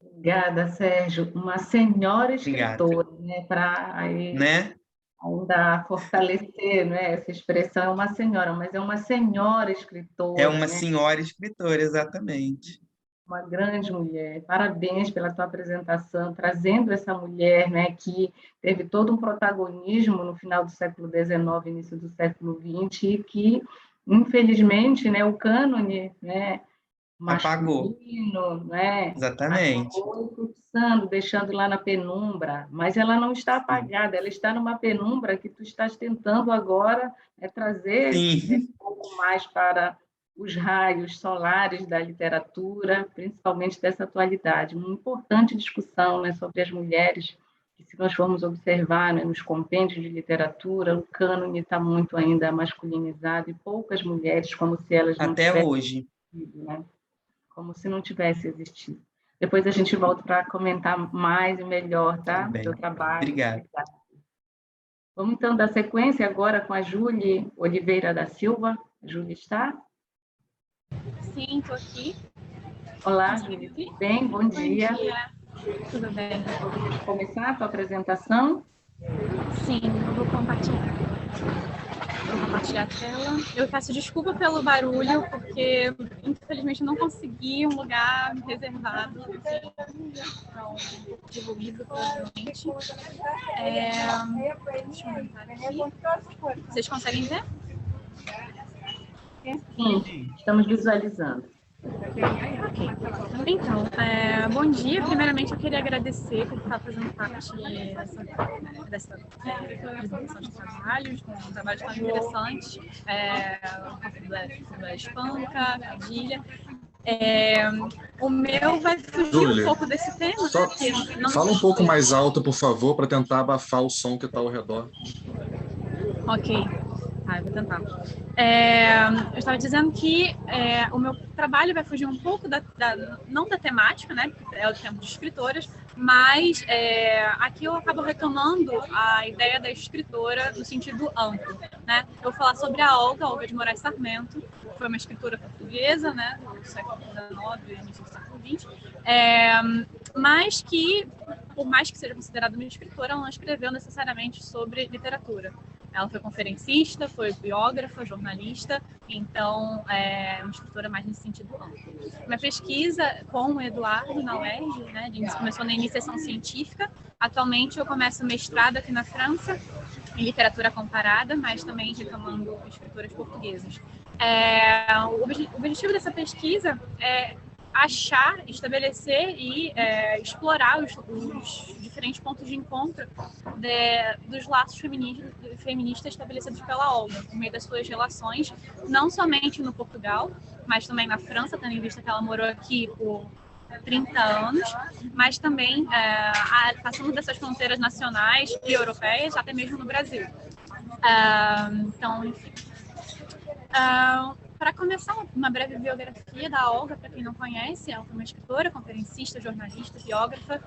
Obrigada, Sérgio. Uma senhora escritora, né, para né? ainda fortalecer, né, essa expressão, é uma senhora, mas é uma senhora escritora. É uma, né? Senhora escritora, exatamente. Uma grande mulher. Parabéns pela tua apresentação, trazendo essa mulher, né, que teve todo um protagonismo no final do século XIX, início do século XX, e que, infelizmente, né, o cânone, né, masculino, né? Exatamente. Acabou eclipsando, deixando lá na penumbra, mas ela não está apagada, ela está numa penumbra que tu estás tentando agora trazer um pouco mais para os raios solares da literatura, principalmente dessa atualidade. Uma importante discussão, né, sobre as mulheres, que se nós formos observar, né, nos compêndios de literatura, o cânone está muito ainda masculinizado e poucas mulheres, como se elas não até hoje, né? Como se não tivesse existido. Depois a gente volta para comentar mais e melhor, tá? Do seu trabalho. Obrigado. Vamos, então, dar sequência agora com a Júlia Oliveira da Silva. A Júlia está? Sim, estou aqui. Olá, Júlia. Tudo bem? Bom dia. Bom dia. Tudo bem? Vamos começar a sua apresentação? Sim, eu vou compartilhar. Vou compartilhar a tela. Eu peço desculpa pelo barulho, porque infelizmente eu não consegui um lugar reservado para um pouco de ruído, provavelmente. Deixa eu entrar aqui. Vocês conseguem ver? Sim, estamos visualizando. Ok. Então, bom dia. Primeiramente, eu queria agradecer por estar fazendo parte dessa apresentação de trabalhos, um trabalho tão interessante, da Espanca, Cadilha. O meu vai fugir Júlia, um pouco desse tema. Fala um pouco mais alto, por favor, para tentar abafar o som que está ao redor. Ok. Eu vou tentar. Eu estava dizendo que o meu trabalho vai fugir um pouco não da temática, né, porque é o tempo de escritoras, mas aqui eu acabo retomando a ideia da escritora no sentido amplo, né? Eu vou falar sobre a Olga de Moraes Sarmento, que foi uma escritora portuguesa, né, do século XIX, início do século XX, mas que, por mais que seja considerada uma escritora, ela não escreveu necessariamente sobre literatura. Ela foi conferencista, foi biógrafa, jornalista, então é uma escritora mais nesse sentido amplo. Minha pesquisa com o Eduardo na UERJ, né, a gente começou na iniciação científica. Atualmente eu começo mestrado aqui na França, em literatura comparada, mas também retomando escritoras portuguesas. O objetivo dessa pesquisa é achar, estabelecer e explorar os diferentes pontos de encontro dos laços feministas estabelecidos pela Olga, por meio das suas relações, não somente no Portugal, mas também na França, tendo em vista que ela morou aqui por 30 anos, mas também passando dessas fronteiras nacionais e europeias, até mesmo no Brasil. Então, enfim. Para começar, uma breve biografia da Olga, para quem não conhece, ela foi uma escritora, conferencista, jornalista, biógrafa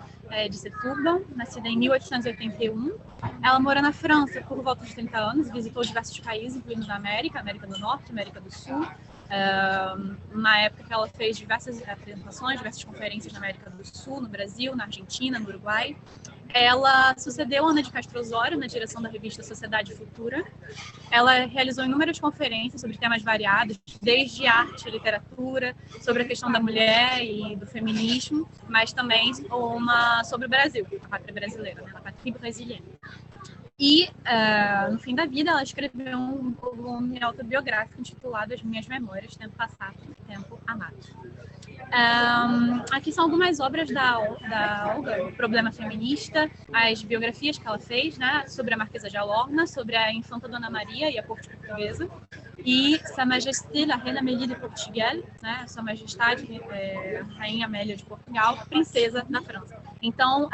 de Setúbal, nascida em 1881. Ela morou na França por volta de 30 anos, visitou diversos países, incluindo a América do Norte, América do Sul. Na época que ela fez diversas apresentações, diversas conferências na América do Sul, no Brasil, na Argentina, no Uruguai. Ela sucedeu Ana de Castro Osório na direção da revista Sociedade Futura. Ela realizou inúmeras conferências sobre temas variados, desde arte e literatura, sobre a questão da mulher e do feminismo, mas também uma sobre o Brasil, a pátria brasileira, né? A pátria brasileira. E, no fim da vida, ela escreveu um volume autobiográfico intitulado As Minhas Memórias, Tempo Passado, Tempo Amado. Aqui são algumas obras da Olga, o Problema Feminista, as biografias que ela fez, né, sobre a Marquesa de Alorna, sobre a Infanta Dona Maria e a Corte Portuguesa, e Sa Majesté la Reine Amélie de Portugal, né, Sua Majestade, Rainha Amélia de Portugal, princesa da França. Então,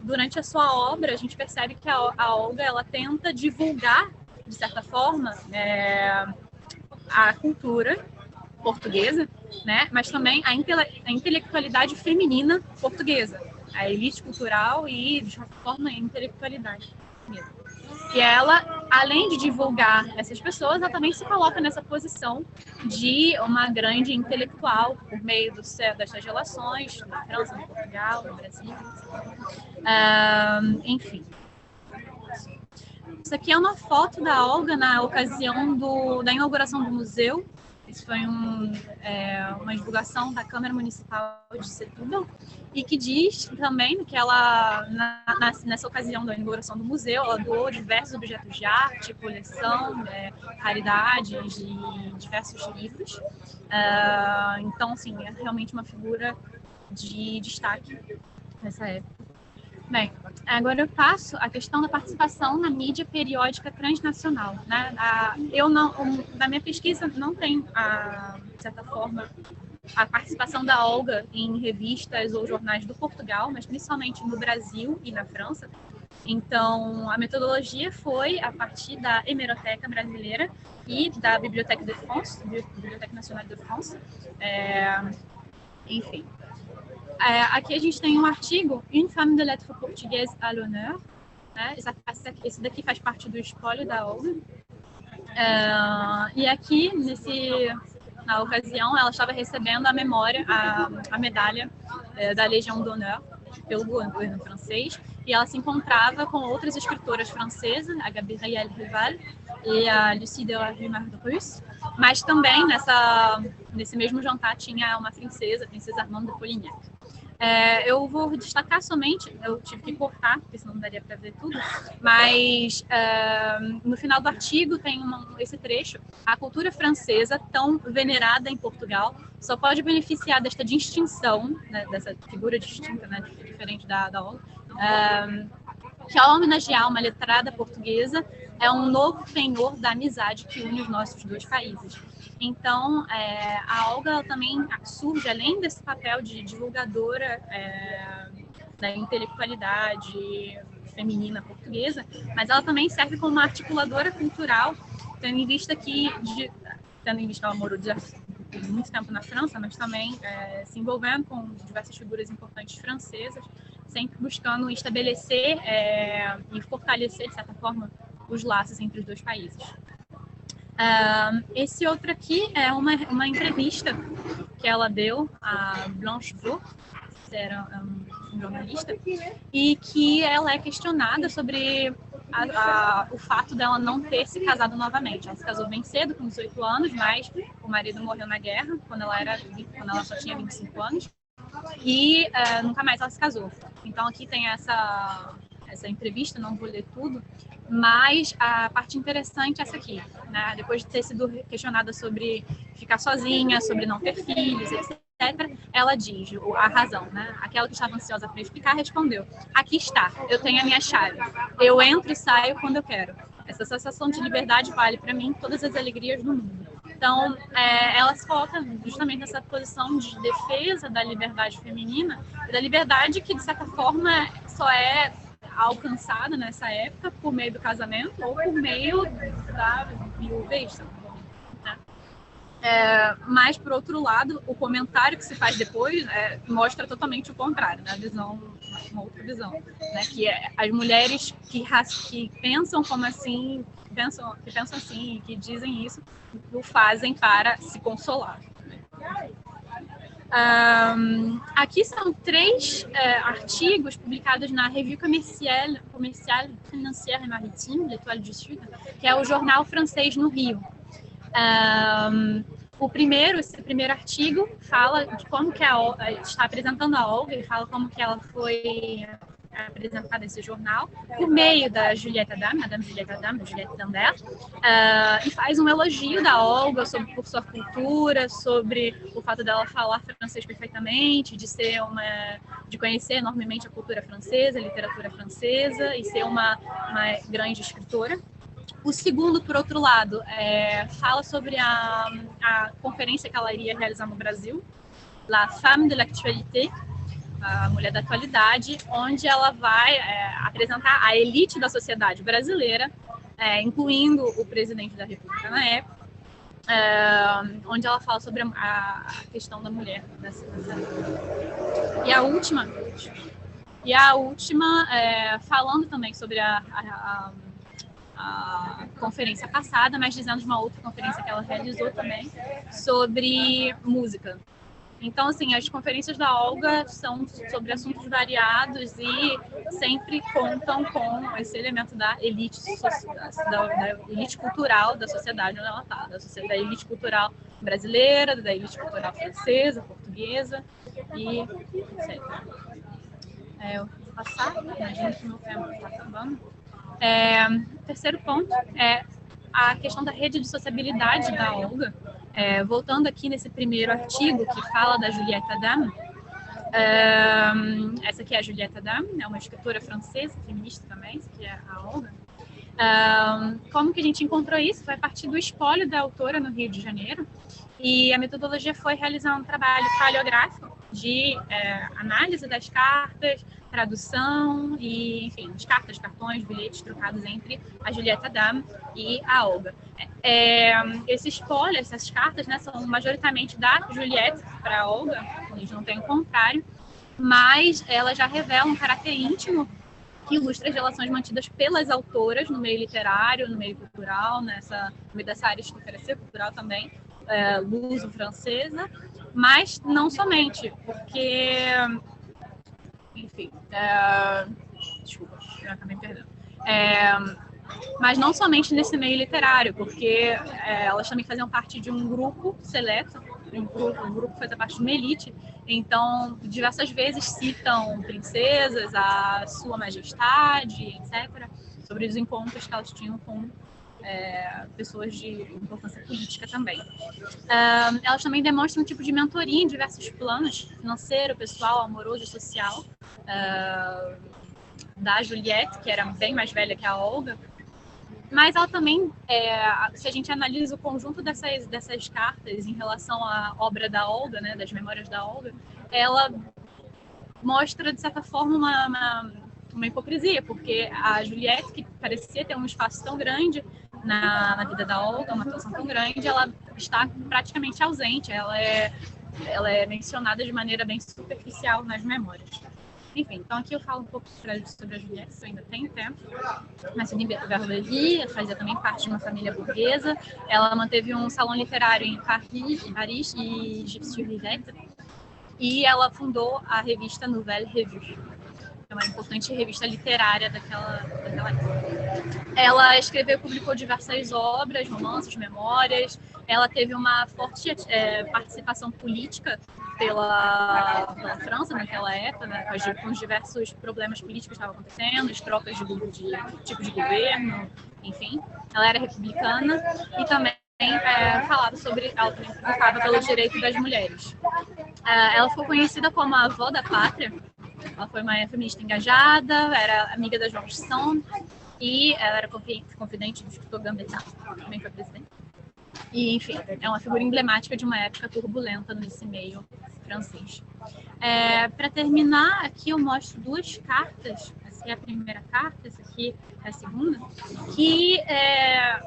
durante a sua obra, a gente percebe que a Olga ela tenta divulgar, de certa forma, a cultura portuguesa, né? Mas também a intelectualidade feminina portuguesa, a elite cultural e, de certa forma, a intelectualidade mesmo. E ela, além de divulgar essas pessoas, ela também se coloca nessa posição de uma grande intelectual por meio das suas relações na França, no Portugal, no Brasil, enfim. Isso aqui é uma foto da Olga na ocasião da inauguração do museu. Isso foi uma divulgação da Câmara Municipal de Setúbal e que diz também que ela, nessa ocasião da inauguração do museu, ela doou diversos objetos de arte, coleção, raridades e diversos livros. Então, assim, é realmente uma figura de destaque nessa época. Bem, agora eu passo a questão da participação na mídia periódica transnacional, né? Da minha pesquisa não tem, de certa forma, a participação da Olga em revistas ou jornais do Portugal, mas principalmente no Brasil e na França. Então, a metodologia foi a partir da Hemeroteca Brasileira e da Bibliothèque de France, Bibliothèque Nacional de France. Enfim. Aqui a gente tem um artigo, Une femme de lettres portugaise à l'honneur, né? Esse daqui faz parte do espólio da Olga. E aqui, na ocasião, ela estava recebendo a medalha da Légion d'honneur pelo governo francês, e ela se encontrava com outras escritoras francesas, a Gabrielle Rival e a Lucie de Marguerite, mas também nesse mesmo jantar tinha uma princesa, a princesa Armande de Polignac. Eu vou destacar somente, eu tive que cortar, porque senão não daria para ver tudo, mas no final do artigo tem esse trecho. A cultura francesa, tão venerada em Portugal, só pode beneficiar desta distinção, né, dessa figura distinta, né, diferente da Olga, que ao homenagear uma letrada portuguesa é um novo penhor da amizade que une os nossos dois países. Então, a Olga também surge, além desse papel de divulgadora da intelectualidade feminina portuguesa, mas ela também serve como uma articuladora cultural, tendo em vista que ela morou muito tempo na França, mas também se envolvendo com diversas figuras importantes francesas, sempre buscando estabelecer e fortalecer, de certa forma, os laços entre os dois países. Esse outro aqui é uma entrevista que ela deu a Blanche Vaux, que era um jornalista, e que ela é questionada sobre o fato dela não ter se casado novamente. Ela se casou bem cedo, com 18 anos, mas o marido morreu na guerra, quando ela só tinha 25 anos, e nunca mais ela se casou. Então aqui tem essa entrevista, não vou ler tudo, mas a parte interessante é essa aqui, né? Depois de ter sido questionada sobre ficar sozinha, sobre não ter filhos, etc., ela diz a razão, né? Aquela que estava ansiosa para explicar respondeu: aqui está, eu tenho a minha chave. Eu entro e saio quando eu quero. Essa sensação de liberdade vale para mim todas as alegrias do mundo. Então, ela se coloca justamente nessa posição de defesa da liberdade feminina, da liberdade que, de certa forma, só é alcançada nessa época por meio do casamento ou por meio da viuvez, né? Mas, por outro lado, o comentário que se faz depois mostra totalmente o contrário, né? Uma outra visão, né? Que as mulheres que pensam como assim, que pensam assim e que dizem isso, o fazem para se consolar. Aqui são 3 artigos publicados na Revue Commerciale Financière et Maritime, L'Étoile du Sud, que é o jornal francês no Rio. Esse primeiro artigo fala de como que está apresentando a Olga, e fala como que ela foi apresentada nesse jornal por meio da Juliette Adam, Madame Juliette Adam, Juliette Dambert, e faz um elogio da Olga por sua cultura, sobre o fato dela falar francês perfeitamente, de conhecer enormemente a cultura francesa, a literatura francesa, e ser uma grande escritora. O segundo, por outro lado, fala sobre a conferência que ela iria realizar no Brasil, La Femme de l'Actualité, a Mulher da Atualidade, onde ela vai apresentar a elite da sociedade brasileira, incluindo o presidente da República na época, onde ela fala sobre a questão da mulher nessa E a última falando também sobre a conferência passada, mas dizendo de uma outra conferência que ela realizou também, sobre música. Então, assim, as conferências da Olga são sobre assuntos variados e sempre contam com esse elemento da elite, da elite cultural da sociedade onde ela está, da elite cultural brasileira, da elite cultural francesa, portuguesa e etc. Eu vou passar, imagino que o meu tempo está acabando. O terceiro ponto é a questão da rede de sociabilidade da Olga. Voltando aqui nesse primeiro artigo que fala da Juliette Adam, essa aqui é a Juliette Adam, é uma escritora francesa, feminista também, essa aqui é a Olga. Como que a gente encontrou isso? Foi a partir do espólio da autora no Rio de Janeiro, e a metodologia foi realizar um trabalho paleográfico de análise das cartas, tradução e, enfim, as cartas, cartões, bilhetes trocados entre a Juliette Adam e a Olga. Esse espólio, essas cartas, né, são majoritariamente da Juliette para a Olga, a gente não tem o contrário, mas elas já revelam um caráter íntimo que ilustra as relações mantidas pelas autoras no meio literário, no meio cultural, no meio dessa área de literacia cultural também, luso-francesa, mas não somente, porque, enfim, desculpa, eu acabei me perdendo. Mas não somente nesse meio literário, porque elas também faziam parte de um grupo seleto, um grupo que fazia parte de uma elite, então diversas vezes citam princesas, a sua majestade, etc., sobre os encontros que elas tinham com pessoas de importância política também. Elas também demonstram um tipo de mentoria em diversos planos, financeiro, pessoal, amoroso e social, da Juliette, que era bem mais velha que a Olga, mas ela também, se a gente analisa o conjunto dessas cartas em relação à obra da Olga, né, das memórias da Olga, ela mostra, de certa forma, uma hipocrisia, porque a Juliette, que parecia ter um espaço tão grande na vida da Olga, uma atuação tão grande, ela está praticamente ausente, ela é mencionada de maneira bem superficial nas memórias. Enfim, então aqui eu falo um pouco sobre a Juliette, se eu ainda tenho tempo. Nascida em Versailles, fazia também parte de uma família burguesa. Ela manteve um salão literário em Paris e Gypsy-Rivette. E ela fundou a revista Nouvelle Revue, uma importante revista literária daquela época. Ela escreveu e publicou diversas obras, romances, memórias. Ela teve uma forte participação política pela França naquela época, né, com os diversos problemas políticos que estavam acontecendo, as trocas de tipo de governo, enfim. Ela era republicana e também falado sobre, ela também lutava pelo direito das mulheres. Ela ficou conhecida como a avó da pátria. Ela foi uma feminista engajada, era amiga da João Sand e ela era confidente do escritor Gambetta, também foi presidente. E, enfim, é uma figura emblemática de uma época turbulenta nesse meio francês. Para terminar, aqui eu mostro duas cartas. Essa aqui é a primeira carta, essa aqui é a segunda, que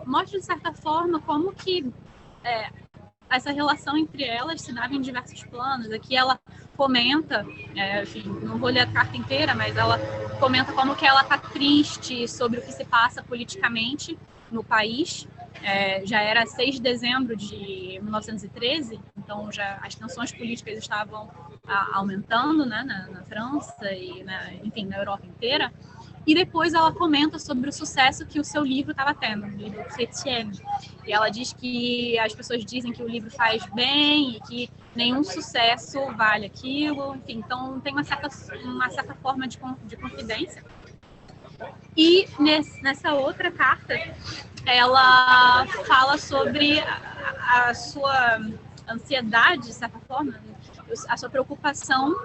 mostra, de certa forma, como que essa relação entre elas se dava em diversos planos. Aqui ela comenta, enfim, não vou ler a carta inteira, mas ela comenta como que ela está triste sobre o que se passa politicamente no país. Já era 6 de dezembro de 1913, então já as tensões políticas estavam aumentando, né, na França e, enfim, na Europa inteira. E depois ela comenta sobre o sucesso que o seu livro estava tendo, o livro Chrétienne. E ela diz que as pessoas dizem que o livro faz bem e que nenhum sucesso vale aquilo. Enfim, então tem uma certa forma de confidência. E nessa outra carta, ela fala sobre a sua ansiedade, de certa forma, a sua preocupação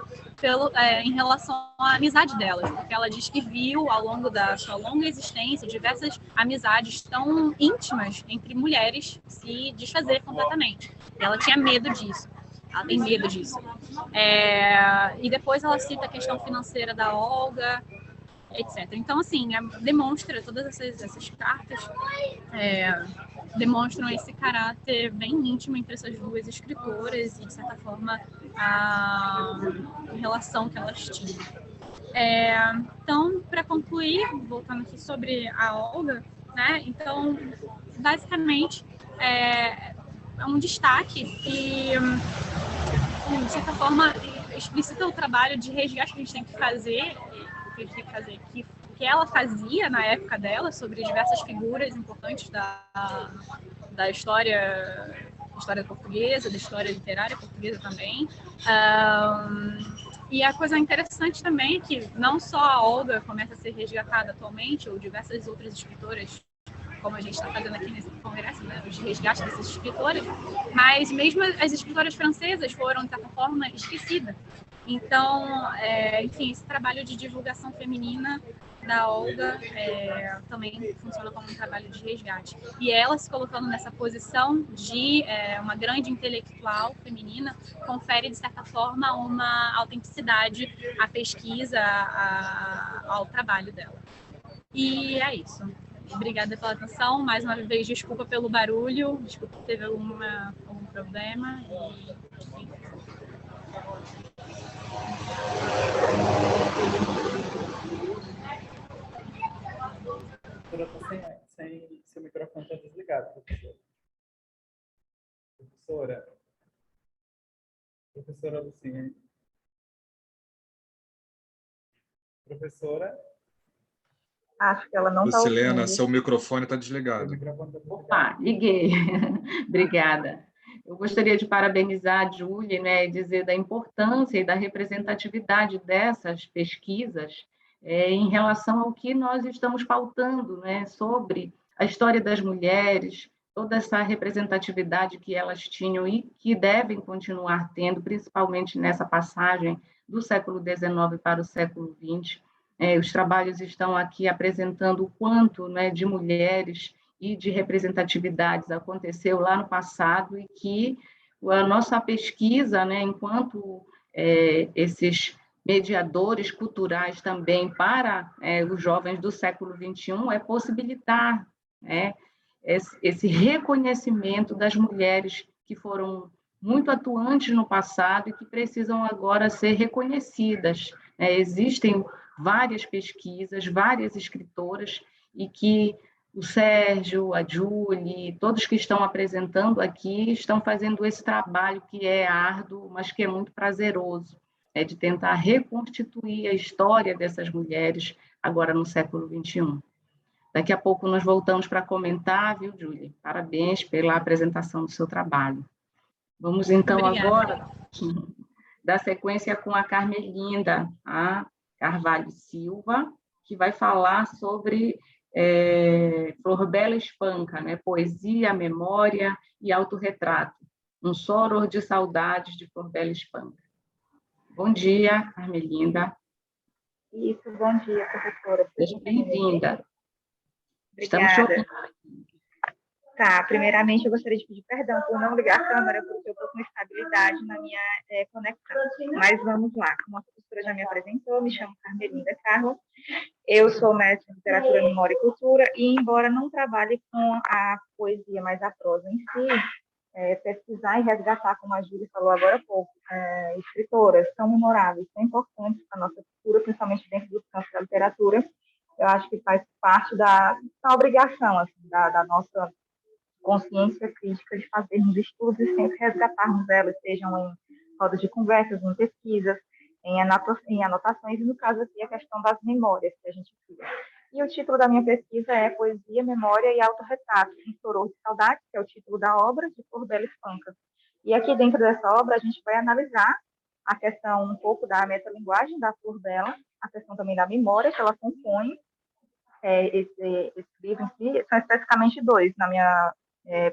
em relação à amizade delas, porque ela diz que viu, ao longo da sua longa existência, diversas amizades tão íntimas entre mulheres se desfazer completamente. E ela tinha medo disso. Ela tem medo disso. E depois ela cita a questão financeira da Olga, etc. Então, assim, demonstra, todas essas cartas demonstram esse caráter bem íntimo entre essas duas escritoras e, de certa forma, a relação que elas tinham. Então, para concluir, voltando aqui sobre a Olga, né? Então, basicamente, é um destaque e, de certa forma, explicita o trabalho de resgate que a gente tem que fazer, que ela fazia na época dela sobre diversas figuras importantes da história portuguesa, da história literária portuguesa também. E a coisa interessante também é que não só a Olga começa a ser resgatada atualmente, ou diversas outras escritoras, como a gente está fazendo aqui nesse congresso, né, os resgates dessas escritoras, mas mesmo as escritoras francesas foram, de certa forma, esquecidas. Então, enfim, esse trabalho de divulgação feminina da Olga também funciona como um trabalho de resgate. E ela se colocando nessa posição de uma grande intelectual feminina confere, de certa forma, uma autenticidade à pesquisa, ao trabalho dela. E é isso. Obrigada pela atenção. Mais uma vez, desculpa pelo barulho, desculpa se teve algum problema. Seu microfone está desligado, professora. Professora Lucinha. Professora? Acho que ela não está ouvindo. Lucilena, seu microfone está desligado. Opa, liguei. Obrigada. Eu gostaria de parabenizar a Júlia, né, e dizer da importância e da representatividade dessas pesquisas em relação ao que nós estamos pautando, né, sobre a história das mulheres, toda essa representatividade que elas tinham e que devem continuar tendo, principalmente nessa passagem do século XIX para o século XX. Os trabalhos estão aqui apresentando o quanto, né, de mulheres e de representatividades aconteceu lá no passado e que a nossa pesquisa, né, enquanto esses mediadores culturais também para os jovens do século XXI, é possibilitar, né, esse reconhecimento das mulheres que foram muito atuantes no passado e que precisam agora ser reconhecidas. Existem várias pesquisas, várias escritoras, e que o Sérgio, a Júlia, todos que estão apresentando aqui estão fazendo esse trabalho que é árduo, mas que é muito prazeroso, de tentar reconstituir a história dessas mulheres agora no século XXI. Daqui a pouco nós voltamos para comentar, viu, Júlia? Parabéns pela apresentação do seu trabalho. Vamos, então, Obrigada. Agora dar sequência com a Carmelinda, a Carvalho Silva, que vai falar sobre Flor Bela Espanca, né? Poesia, memória e autorretrato. Um soror de saudades de Flor Bela Espanca. Bom dia, Carmelinda. Isso, bom dia, professora. Seja bem-vinda. Estamos te Obrigada. ouvindo. Tá, primeiramente eu gostaria de pedir perdão por não ligar a câmera, porque eu estou com instabilidade na minha conexão. Mas vamos lá, como a professora já me apresentou, me chamo Carmelinda Carla, eu sou mestre em literatura, memória e cultura, e embora não trabalhe com a poesia, mas a prosa em si, pesquisar e resgatar, como a Júlia falou agora há pouco, escritoras tão memoráveis, tão importantes para a nossa cultura, principalmente dentro do campo da literatura, eu acho que faz parte da obrigação, assim, da nossa consciência crítica de fazermos estudos e sempre resgatarmos elas, sejam em rodas de conversas, em pesquisas, em anotações, e no caso aqui a questão das memórias que a gente cria. E o título da minha pesquisa é Poesia, Memória e Autorretrato, um soror de saudade, que é o título da obra, de Flor Bela Espanca. E aqui dentro dessa obra a gente vai analisar a questão um pouco da metalinguagem da Flor Bela, a questão também da memória que ela compõe. Esse livro em si, são especificamente 2 na minha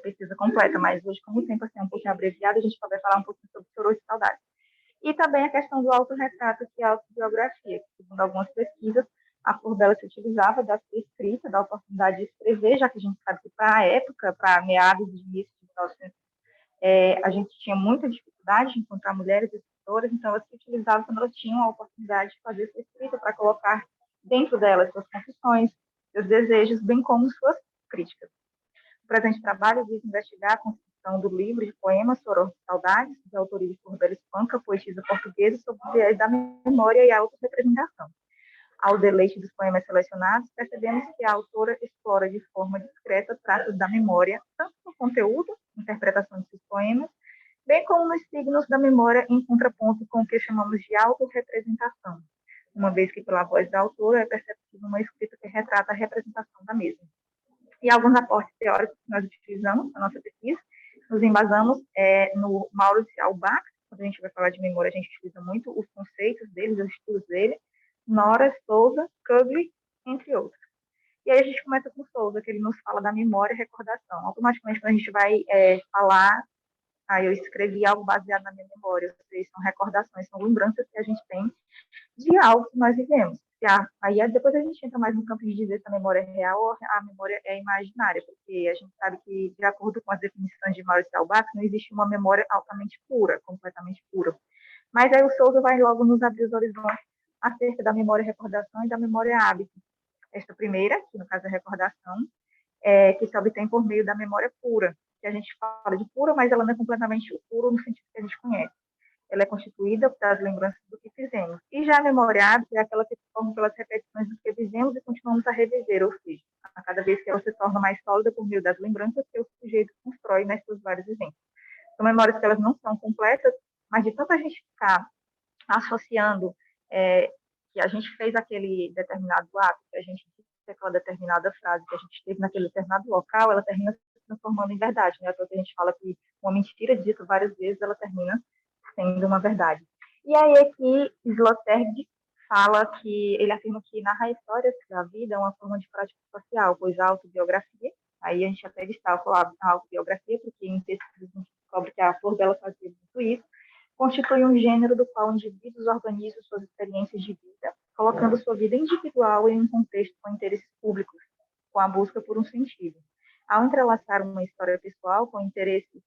pesquisa completa, mas hoje, como o tempo é um pouquinho abreviado, a gente vai falar um pouquinho sobre soror de saudade. E também a questão do autorretrato, que é a autobiografia, que, segundo algumas pesquisas, a Flor Bela se utilizava da sua escrita, da oportunidade de escrever, já que a gente sabe que para a época, para meados de início de 1900, a gente tinha muita dificuldade de encontrar mulheres escritoras, então ela se utilizava quando elas tinham a oportunidade de fazer sua escrita para colocar dentro delas suas confissões, seus desejos, bem como suas críticas. O presente trabalho visa investigar a construção do livro de poemas Soror de Saudades, de autoria de Flor Bela Espanca, poetisa portuguesa, sobre o viés da memória e a autorrepresentação. Ao deleite dos poemas selecionados, percebemos que a autora explora de forma discreta traços da memória, tanto no conteúdo, interpretação de seus poemas, bem como nos signos da memória em contraponto com o que chamamos de autorrepresentação, uma vez que pela voz da autora é perceptível uma escrita que retrata a representação da mesma. E alguns aportes teóricos que nós utilizamos na nossa pesquisa, nos embasamos no Maurice Albach, quando a gente vai falar de memória, a gente utiliza muito os conceitos dele, os estudos dele, Nora, Souza, Kugli, entre outros. E aí a gente começa com Souza, que ele nos fala da memória e recordação. Automaticamente, quando a gente vai falar, eu escrevi algo baseado na minha memória, ou seja, são recordações, são lembranças que a gente tem de algo que nós vivemos. Aí depois a gente entra mais no campo de dizer se a memória é real ou a memória é imaginária, porque a gente sabe que, de acordo com as definições de Maurice Albach, não existe uma memória altamente pura, completamente pura. Mas aí o Souza vai logo nos abrir os horizontes acerca da memória e recordação e da memória hábito. Esta primeira, que no caso é a recordação, que se obtém por meio da memória pura, que a gente fala de pura, mas ela não é completamente pura no sentido que a gente conhece. Ela é constituída das lembranças do que fizemos. E já a memória hábito é aquela que se forma pelas repetições do que fizemos e continuamos a reviver, ou seja, a cada vez que ela se torna mais sólida por meio das lembranças que o sujeito constrói nesses seus vários exemplos. São memórias que elas não são completas, mas de tanto a gente ficar associando que a gente fez aquele determinado ato, que a gente disse aquela determinada frase que a gente teve naquele determinado local, ela termina se transformando em verdade, né? Porque a gente fala que uma mentira dita várias vezes, ela termina sendo uma verdade. E aí aqui Sloterdijk fala que, ele afirma que narrar histórias da vida é uma forma de prática social, pois a autobiografia, aí a gente até destaca a autobiografia, porque em pesquisas a gente descobre que a Flor Bela fazia muito isso, constitui um gênero do qual indivíduos organizam suas experiências de vida, colocando sua vida individual em um contexto com interesses públicos, com a busca por um sentido. Ao entrelaçar uma história pessoal com interesses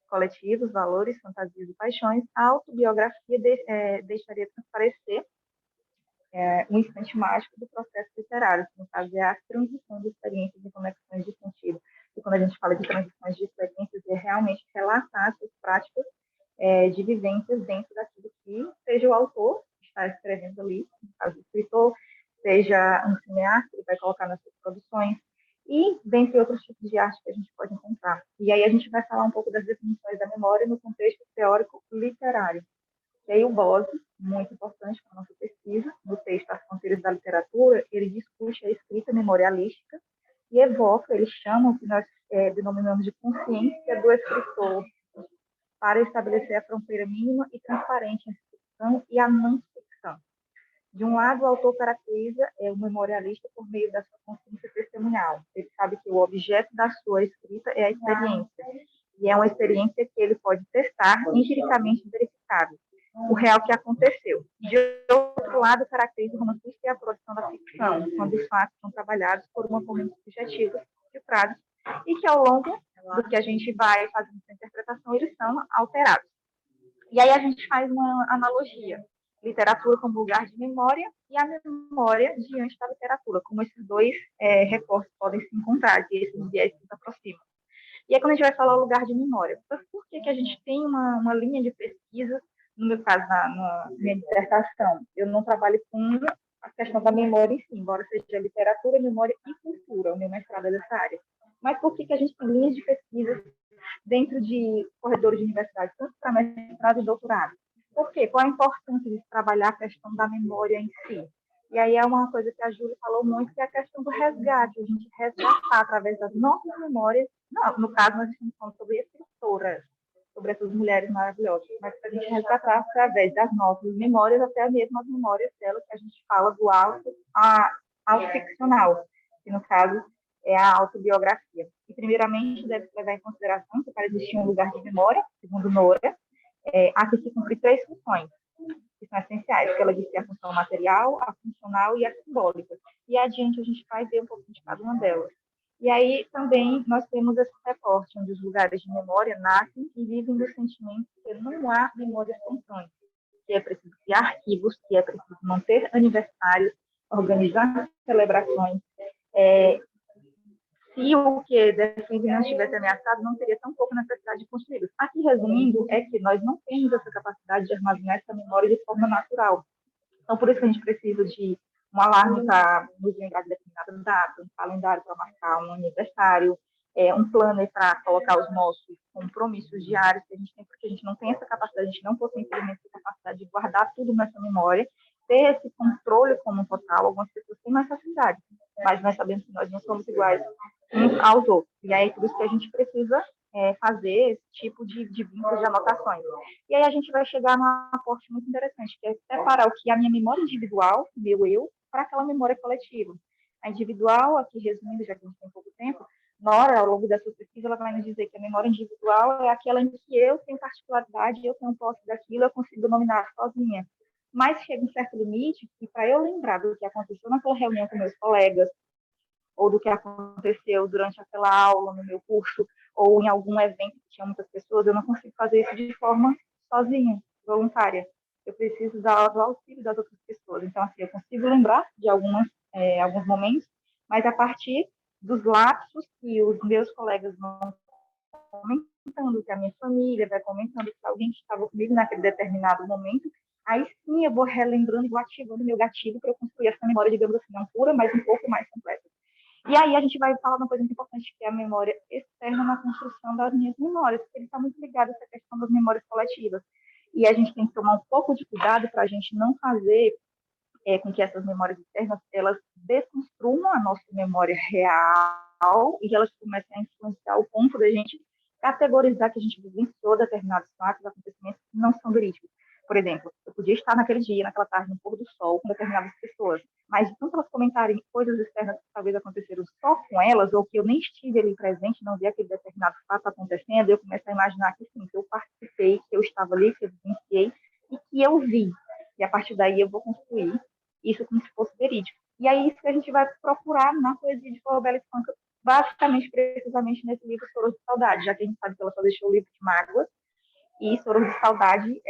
coletivos, valores, fantasias e paixões, a autobiografia deixaria transparecer um instante mágico do processo literário, que no caso é a transição de experiências e conexões de sentido. E quando a gente fala de transições de experiências, é realmente relatar essas práticas de vivências dentro daquilo que seja o autor que está escrevendo ali, no caso do escritor, seja um cineasta, ele vai colocar nas suas produções, e dentre outros tipos de arte que a gente pode encontrar. E aí a gente vai falar um pouco das definições da memória no contexto teórico literário. E aí o Bose, muito importante para a nossa pesquisa, no texto As Fronteiras da Literatura, ele discute a escrita memorialística e evoca, ele chama o que nós denominamos de consciência do escritor, para estabelecer a fronteira mínima e transparente entre a ficção e a não ficção. De um lado, o autor caracteriza o memorialista por meio da sua consciência testemunhal. Ele sabe que o objeto da sua escrita é a experiência, e é uma experiência que ele pode testar empiricamente verificável, o real que aconteceu. De outro lado, caracteriza o romancista e a produção da ficção, quando os fatos são trabalhados por uma corrente subjetiva de frases, e que ao longo do que a gente vai fazendo essa interpretação, eles são alterados. E aí a gente faz uma analogia, literatura como lugar de memória e a memória diante da literatura, como esses dois recortes podem se encontrar, e esses viés se aproximam. E aí, quando a gente vai falar o lugar de memória, por que a gente tem uma linha de pesquisa, no meu caso, na minha dissertação? Eu não trabalho com a questão da memória em si, embora seja literatura, memória e cultura, o meu mestrado é dessa área. Mas por que a gente tem linhas de pesquisa dentro de corredores de universidade, tanto para mestrado e doutorado? Por quê? Qual a importância de trabalhar a questão da memória em si? E aí é uma coisa que a Júlia falou muito, que é a questão do resgate, a gente resgatar através das nossas memórias. Não, no caso, nós estamos falando sobre escritoras, sobre essas mulheres maravilhosas, mas a gente resgatar através das nossas memórias, até mesmo as memórias delas, que a gente fala do autoficcional, que no caso é a autobiografia. E, primeiramente, deve se levar em consideração que para existir um lugar de memória, segundo Nora, há que se cumprir 3 funções, que são essenciais, que ela disse a função material, a funcional e a simbólica. E adiante a gente vai ver um pouquinho de cada uma delas. E aí também nós temos esse recorte, onde os lugares de memória nascem e vivem do sentimento que não há memória espontânea, que é preciso criar arquivos, que é preciso manter aniversários, organizar celebrações. Se o que defende não estivesse ameaçado, não teria tão pouco necessidade de construí-los. Aqui, resumindo, é que nós não temos essa capacidade de armazenar essa memória de forma natural. Então, por isso que a gente precisa de um alarme para nos lembrar de determinada data, um calendário para marcar um aniversário, um planner para colocar os nossos compromissos diários que a gente tem, porque a gente não tem essa capacidade, a gente não possui simplesmente essa capacidade de guardar tudo nessa memória, ter esse controle como total. Algumas pessoas têm mais facilidade, mas nós sabemos que nós não somos iguais uns aos outros. E aí, por isso que a gente precisa fazer esse tipo de vínculo de anotações. E aí a gente vai chegar num aporte muito interessante, que é separar o que é a minha memória individual, meu eu, para aquela memória coletiva. A individual, aqui resumindo, já que a gente tem pouco tempo, Nora, ao longo da sua pesquisa, ela vai nos dizer que a memória individual é aquela em que eu tenho particularidade, eu tenho posse daquilo, eu consigo dominar sozinha. Mas chega um certo limite que, para eu lembrar do que aconteceu naquela reunião com meus colegas, ou do que aconteceu durante aquela aula no meu curso, ou em algum evento que tinha muitas pessoas, eu não consigo fazer isso de forma sozinha, voluntária. Eu preciso do auxílio das outras pessoas. Então, assim, eu consigo lembrar de alguns momentos, mas a partir dos lapsos que os meus colegas vão comentando, que a minha família vai comentando, que alguém que estava comigo naquele determinado momento, aí sim eu vou relembrando, vou ativando meu gatilho para eu construir essa memória, digamos assim, não pura, mas um pouco mais completa. E aí a gente vai falar uma coisa muito importante, que é a memória externa na construção das minhas memórias, porque ele está muito ligado a essa questão das memórias coletivas. E a gente tem que tomar um pouco de cuidado para a gente não fazer com que essas memórias externas, elas desconstruam a nossa memória real e elas comecem a influenciar o ponto da gente categorizar que a gente vivenciou determinados fatos, acontecimentos que não são verídicos. Por exemplo, eu podia estar naquele dia, naquela tarde, no pôr do sol, com determinadas pessoas, mas de tanto elas comentarem coisas externas que talvez aconteceram só com elas, ou que eu nem estive ali presente, não vi aquele determinado fato acontecendo, eu começo a imaginar que sim, que eu participei, que eu estava ali, que eu vivenciei, e que eu vi. E a partir daí eu vou construir isso como se fosse verídico. E aí isso que a gente vai procurar na poesia de Flor Bela Espanca, basicamente, precisamente nesse livro Soros de Saudade, já que a gente sabe que ela só deixou o livro de mágoas, e Soros de Saudade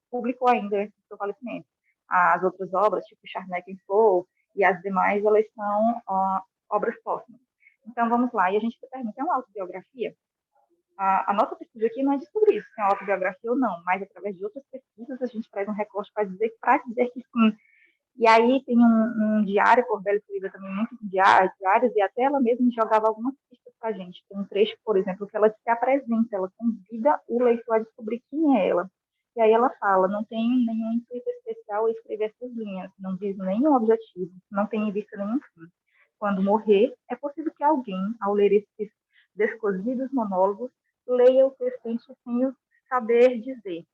publicou ainda esse seu falecimento. As outras obras, tipo Charneck em Flor e as demais, elas são obras póstumas. Então, vamos lá. E a gente se pergunta, é uma autobiografia? A nossa pesquisa aqui não é descobrir isso, se é uma autobiografia ou não, mas através de outras pesquisas a gente traz um recorte para dizer que sim. E aí tem um diário, Corbel escreveu também muitos diários, e até ela mesma jogava algumas pistas para a gente. Tem um trecho, por exemplo, que ela se apresenta, ela convida o leitor a descobrir quem é ela. E aí ela fala, não tenho nenhum intuito especial em escrever essas linhas, não viso nenhum objetivo, não tenho em vista nenhum fim. Quando morrer, é possível que alguém, ao ler esses descosidos monólogos, leia o texto sem saber dizer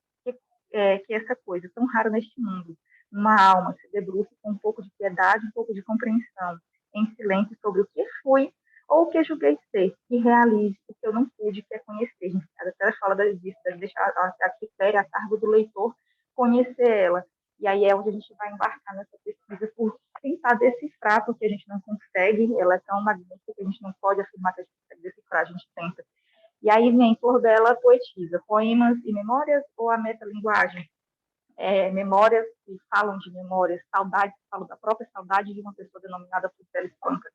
que essa coisa tão rara neste mundo, uma alma se debruça com um pouco de piedade, um pouco de compreensão, em silêncio sobre o que fui ou o que julguei ser, e realize o que eu não pude, que é conhecer. Ela até fala disso, deve deixar a critério, a cargo do leitor, conhecer ela. E aí é onde a gente vai embarcar nessa pesquisa por tentar decifrar, porque a gente não consegue, ela é tão magnífica que a gente não pode afirmar que a gente consegue decifrar, a gente tenta. E aí vem por dela poetisa, poemas e memórias ou a metalinguagem? Memórias que falam de memórias, saudades que falam da própria saudade de uma pessoa denominada Portela Espanca.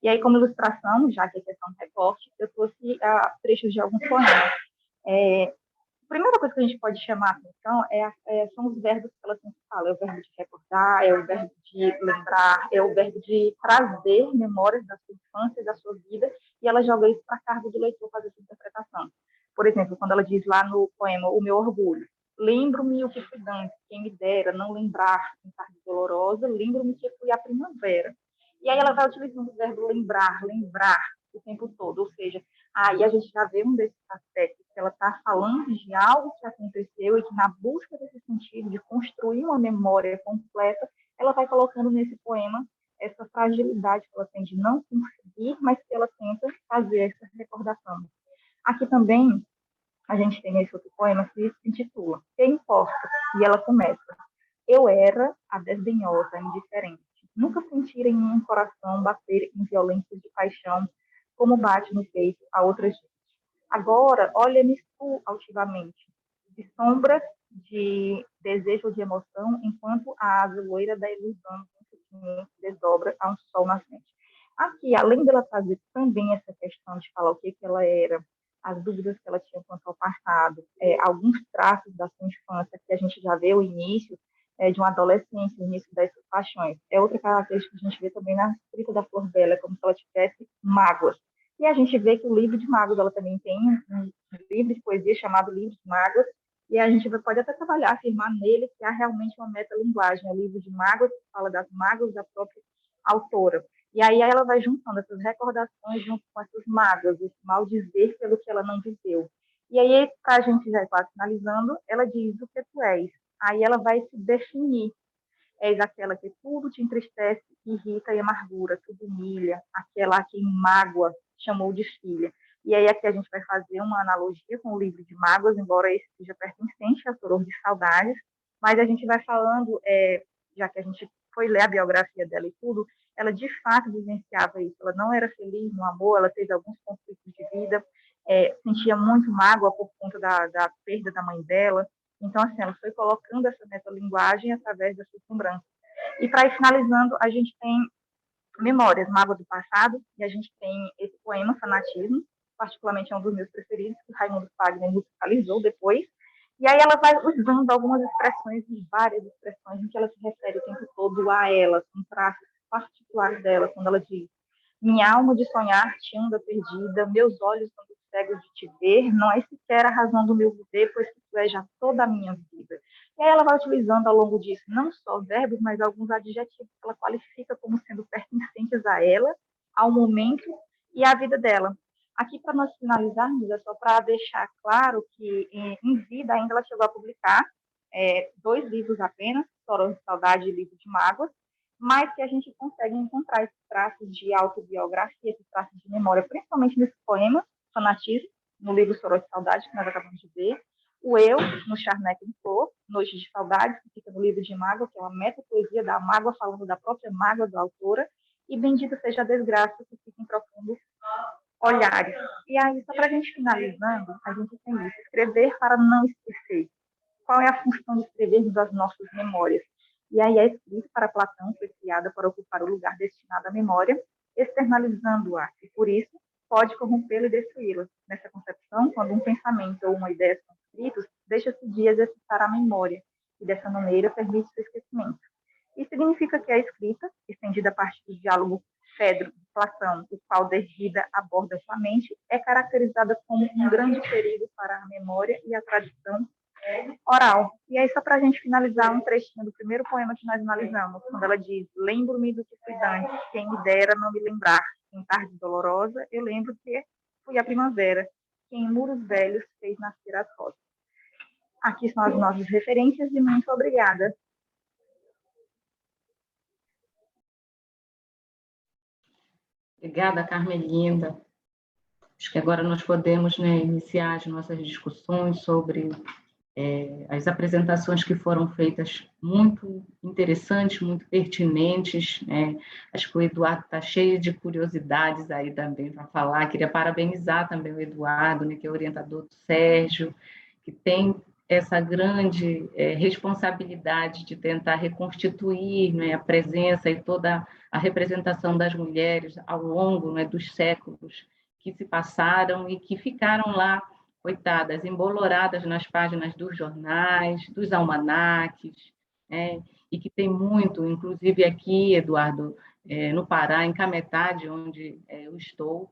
E aí, como ilustração, já que a questão do recorte, eu trouxe trechos de alguns poemas. A primeira coisa que a gente pode chamar a atenção são os verbos que ela sempre fala. É o verbo de recordar, é o verbo de lembrar, é o verbo de trazer memórias da sua infância, da sua vida, e ela joga isso para cargo do leitor fazer essa interpretação. Por exemplo, quando ela diz lá no poema O Meu Orgulho, lembro-me o que fui dantes, quem me dera não lembrar em tarde dolorosa, lembro-me que fui a primavera. E aí ela vai utilizando o verbo lembrar o tempo todo, ou seja, aí a gente já vê um desses aspectos, que ela está falando de algo que aconteceu e que na busca desse sentido, de construir uma memória completa, ela vai colocando nesse poema essa fragilidade que ela tem de não conseguir, mas que ela tenta fazer essa recordação. Aqui também a gente tem esse outro poema que se intitula Que Importa? E ela começa: eu era a desdenhosa, indiferente. Nunca sentira em um coração bater em violências de paixão, como bate no peito a outra gente. Agora, olha-me tu altivamente, de sombras, de desejo, de emoção, enquanto a asa loira da ilusão se desdobra a um sol nascente. Aqui, além dela fazer também essa questão de falar o que ela era, as dúvidas que ela tinha quanto ao passado, alguns traços da sua infância que a gente já vê o início de uma adolescência, o início das suas paixões. É outra característica que a gente vê também na escrita da Flor Bela, como se ela tivesse mágoas. E a gente vê que o livro de mágoas, ela também tem um livro de poesia chamado Livro de Mágoas, e a gente pode até trabalhar, afirmar nele que há realmente uma metalinguagem, é o livro de mágoas, que fala das mágoas da própria autora. E aí ela vai juntando essas recordações junto com essas mágoas, esse mal dizer pelo que ela não viveu. E aí, para a gente já quase finalizando, ela diz o que tu és. Aí ela vai se definir. És aquela que tudo te entristece, irrita e amargura, tudo humilha, aquela a quem mágoa chamou de filha. E aí aqui a gente vai fazer uma analogia com o livro de Mágoas, embora esse seja pertencente ao Furor de Saudades, mas a gente vai falando, já que a gente foi ler a biografia dela e tudo, ela de fato vivenciava isso. Ela não era feliz no amor, ela teve alguns conflitos de vida, sentia muito mágoa por conta da perda da mãe dela. Então, assim, ela foi colocando essa metalinguagem através da sua lembrança. E para ir finalizando, a gente tem Memórias, Mágoa do Passado, e a gente tem esse poema, Fanatismo, particularmente é um dos meus preferidos, que o Raimundo Fagner musicalizou depois. E aí ela vai usando algumas expressões, várias expressões, em que ela se refere o tempo todo a ela, com traços particulares dela, quando ela diz: minha alma de sonhar te anda perdida, meus olhos são cegos de te ver, não é sequer a razão do meu viver, pois que tu és já toda a minha vida. E aí ela vai utilizando ao longo disso não só verbos, mas alguns adjetivos que ela qualifica como sendo pertencentes a ela, ao momento e à vida dela. Aqui, para nós finalizarmos, é só para deixar claro que, em vida, ainda ela chegou a publicar 2 livros apenas, Soror de Saudade e Livro de Mágoas, mas que a gente consegue encontrar esses traços de autobiografia, esses traços de memória, principalmente nesse poema, Fanatismo, no livro Soror de Saudade, que nós acabamos de ver, o Eu, no Charneca em Flor, Noite de Saudade, que fica no livro de Mágoa, que é uma metapoesia da mágoa, falando da própria mágoa da autora, e Bendita Seja a Desgraça, que fica em profundos olhares. E aí, só para a gente finalizando, a gente tem isso: escrever para não esquecer. Qual é a função de escrever das nossas memórias? E aí a escrita para Platão foi criada para ocupar o lugar destinado à memória, externalizando-a, e por isso pode corrompê-la e destruí-la. Nessa concepção, quando um pensamento ou uma ideia são escritos, deixa-se de exercitar a memória, e dessa maneira permite seu esquecimento. Isso significa que a escrita, estendida a partir do diálogo Fedro de Platão, o qual Derrida aborda somente, é caracterizada como um grande perigo para a memória e a tradição oral. E aí, só para a gente finalizar, um trechinho do primeiro poema que nós analisamos, quando ela diz: lembro-me do que fui dantes, quem me dera não me lembrar. Em tarde dolorosa, eu lembro que fui a primavera, que em muros velhos fez nascer as rosas. Aqui são as nossas referências e muito obrigada. Obrigada, Carmelinda. Acho que agora nós podemos, né, iniciar as nossas discussões sobre as apresentações que foram feitas, muito interessantes, muito pertinentes, né? Acho que o Eduardo está cheio de curiosidades aí também para falar. Queria parabenizar também o Eduardo, né, que é orientador do Sérgio, que tem essa grande responsabilidade de tentar reconstituir, né, a presença e toda a representação das mulheres ao longo, né, dos séculos que se passaram e que ficaram lá, coitadas, emboloradas nas páginas dos jornais, dos almanaques, e que tem muito, inclusive aqui, Eduardo, no Pará, em Cametade, onde eu estou,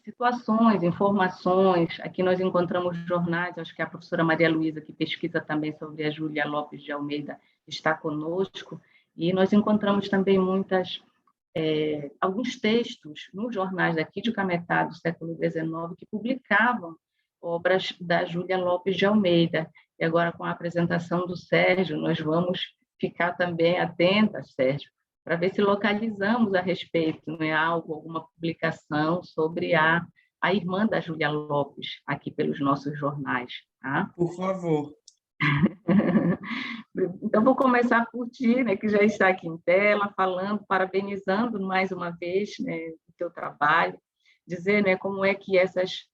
situações, informações. Aqui nós encontramos jornais, acho que a professora Maria Luísa, que pesquisa também sobre a Júlia Lopes de Almeida, está conosco, e nós encontramos também alguns textos nos jornais daqui de Cametá, do século XIX, que publicavam obras da Júlia Lopes de Almeida. E agora, com a apresentação do Sérgio, nós vamos ficar também atentas, Sérgio, para ver se localizamos a respeito, né, alguma publicação sobre a irmã da Júlia Lopes, aqui pelos nossos jornais. Tá? Por favor. Então, vou começar por ti, né, que já está aqui em tela, falando, parabenizando mais uma vez, né, o teu trabalho, dizer, né, como é que essas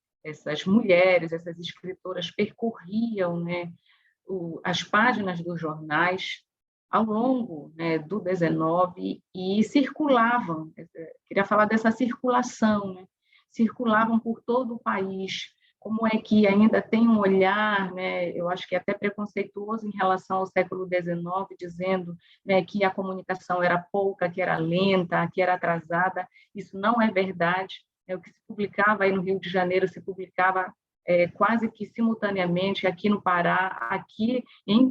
mulheres, essas escritoras percorriam, né, as páginas dos jornais ao longo, né, do 19 e circulavam. Queria falar dessa circulação, né, circulavam por todo o país. Como é que ainda tem um olhar, né, eu acho que é até preconceituoso em relação ao século XIX, dizendo, né, que a comunicação era pouca, que era lenta, que era atrasada. Isso não é verdade. O que se publicava aí no Rio de Janeiro se publicava quase que simultaneamente aqui no Pará, aqui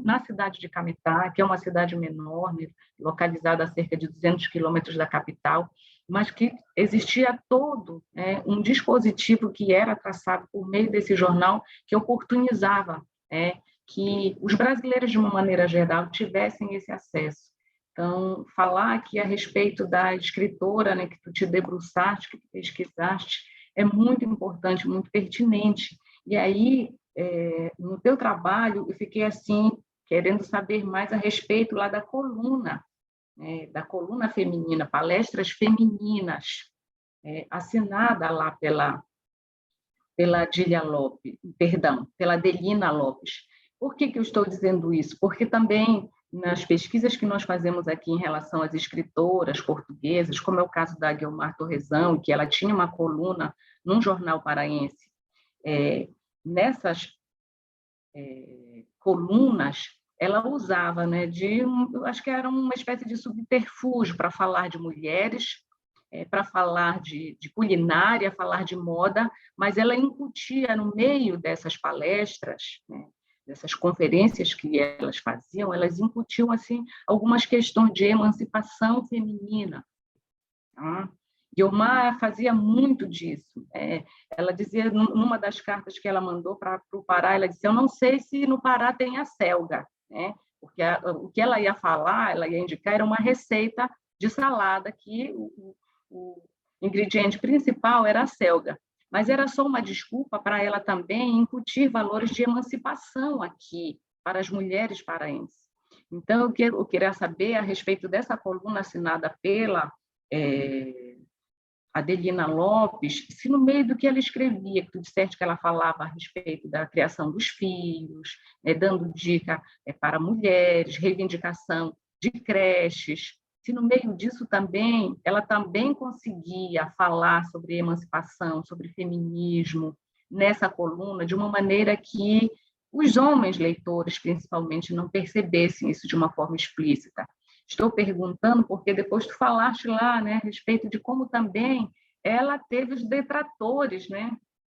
na cidade de Cametá, que é uma cidade menor, né, localizada a cerca de 200 quilômetros da capital, mas que existia todo um dispositivo que era traçado por meio desse jornal que oportunizava que os brasileiros, de uma maneira geral, tivessem esse acesso. Então, falar aqui a respeito da escritora, né, que tu te debruçaste, que tu pesquisaste, é muito importante, muito pertinente. E aí, no teu trabalho, eu fiquei assim, querendo saber mais a respeito lá da coluna feminina, palestras femininas, assinada lá pela Adília Lopes, perdão, pela Adelina Lopes. Por que eu estou dizendo isso? Porque também nas pesquisas que nós fazemos aqui em relação às escritoras portuguesas, como é o caso da Guiomar Torrezão, que ela tinha uma coluna num jornal paraense, nessas colunas, ela usava, né, eu acho que era uma espécie de subterfúgio para falar de mulheres, para falar de culinária, falar de moda, mas ela incutia no meio dessas palestras, né, dessas conferências que elas faziam, elas incutiam assim algumas questões de emancipação feminina. Tá? Guiomar fazia muito disso. Ela dizia, numa das cartas que ela mandou para o Pará, ela disse: eu não sei se no Pará tem a selga, né? Porque o que ela ia falar, ela ia indicar, era uma receita de salada, que o ingrediente principal era a selga. Mas era só uma desculpa para ela também incutir valores de emancipação aqui, para as mulheres paraenses. Então, eu queria saber a respeito dessa coluna assinada pela Adelina Lopes, se no meio do que ela escrevia, que tu disseste que ela falava a respeito da criação dos filhos, dando dica para mulheres, reivindicação de creches, se no meio disso também, ela também conseguia falar sobre emancipação, sobre feminismo, nessa coluna, de uma maneira que os homens leitores, principalmente, não percebessem isso de uma forma explícita. Estou perguntando porque depois tu falaste lá, né, a respeito de como também ela teve os detratores, né?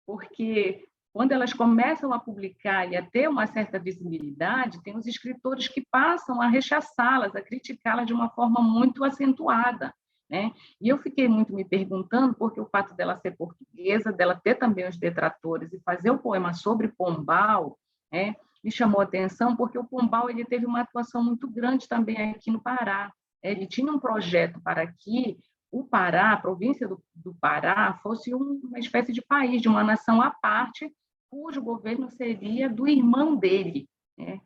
Porque quando elas começam a publicar e a ter uma certa visibilidade, tem os escritores que passam a rechaçá-las, a criticá-las de uma forma muito acentuada, né? E eu fiquei muito me perguntando, porque o fato dela ser portuguesa, dela ter também os detratores e fazer o poema sobre Pombal, né, me chamou a atenção, porque o Pombal ele teve uma atuação muito grande também aqui no Pará. Ele tinha um projeto para que o Pará, a província do Pará, fosse uma espécie de país, de uma nação à parte, cujo governo seria do irmão dele, né?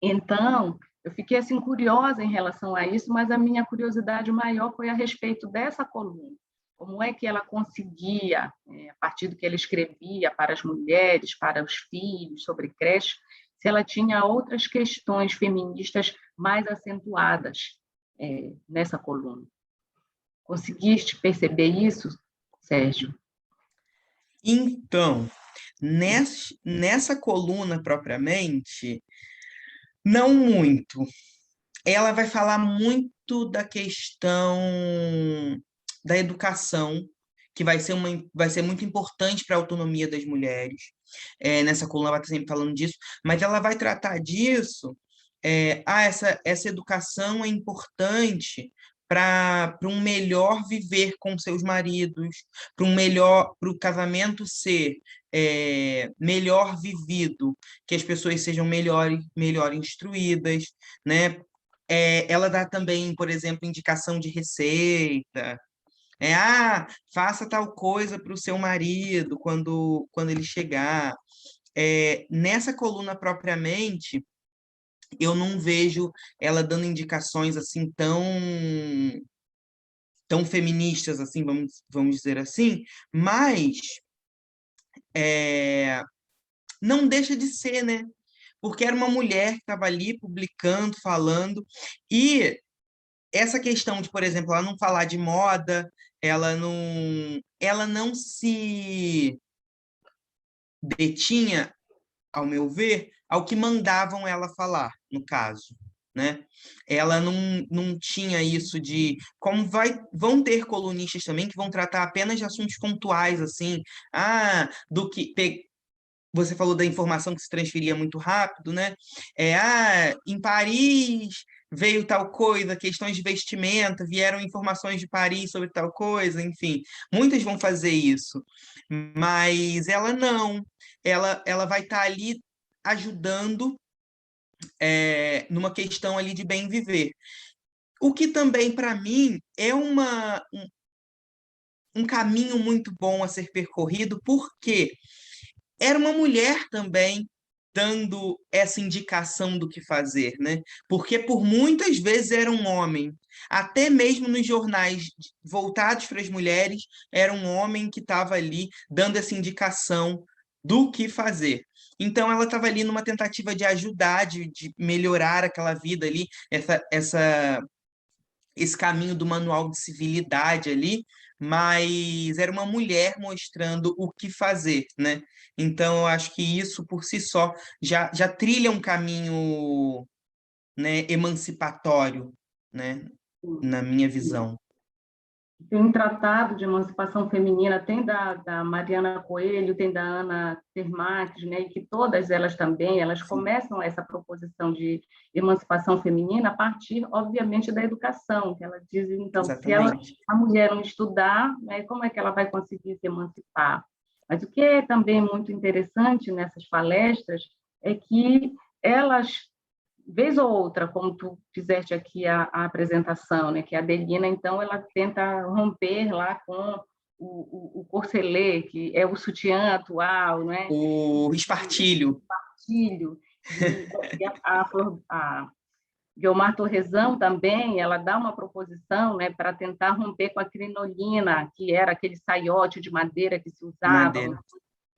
Então, eu fiquei assim curiosa em relação a isso, mas a minha curiosidade maior foi a respeito dessa coluna. Como é que ela conseguia, a partir do que ela escrevia para as mulheres, para os filhos, sobre creche, se ela tinha outras questões feministas mais acentuadas nessa coluna. Conseguiste perceber isso, Sérgio? Então, nessa coluna propriamente, não muito. Ela vai falar muito da questão da educação, que vai ser muito importante para a autonomia das mulheres. Nessa coluna ela está sempre falando disso, mas ela vai tratar disso. Essa educação é importante para um melhor viver com seus maridos, para o casamento ser melhor vivido, que as pessoas sejam melhor instruídas, né? Ela dá também, por exemplo, indicação de receita. Faça tal coisa para o seu marido quando ele chegar. Nessa coluna propriamente, eu não vejo ela dando indicações assim tão feministas, assim, vamos dizer assim, mas não deixa de ser, né? Porque era uma mulher que estava ali publicando, falando, e essa questão de, por exemplo, ela não falar de moda, ela não se detinha, ao meu ver, ao que mandavam ela falar, no caso, né? Ela não tinha isso de... Vão ter colunistas também que vão tratar apenas de assuntos pontuais, assim, do que... Você falou da informação que se transferia muito rápido, né? Em Paris veio tal coisa, questões de vestimenta, vieram informações de Paris sobre tal coisa, enfim. Muitas vão fazer isso, mas ela não. Ela vai estar ali ajudando numa questão ali de bem viver. O que também, para mim, é um caminho muito bom a ser percorrido, porque era uma mulher também dando essa indicação do que fazer, né? Porque por muitas vezes era um homem, até mesmo nos jornais voltados para as mulheres, era um homem que estava ali dando essa indicação do que fazer. Então ela estava ali numa tentativa de ajudar, de melhorar aquela vida ali, esse caminho do manual de civilidade ali, mas era uma mulher mostrando o que fazer, né? Então, eu acho que isso, por si só, já trilha um caminho, né, emancipatório, né, na minha visão. Tem um tratado de emancipação feminina, tem da Mariana Coelho, tem da Ana Termaques, né, e que todas elas também, elas começam essa proposição de emancipação feminina a partir, obviamente, da educação, que elas dizem, então, Exatamente. se a mulher não estudar, né, como é que ela vai conseguir se emancipar? Mas o que é também muito interessante nessas palestras é que elas, vez ou outra, como tu fizeste aqui a apresentação, né, que a Adelina, então, ela tenta romper lá com o corselet, que é o sutiã atual, né? O espartilho. E a Guiomar Torrezão também, ela dá uma proposição, né, para tentar romper com a crinolina, que era aquele saiote de madeira que se usava. Madeira.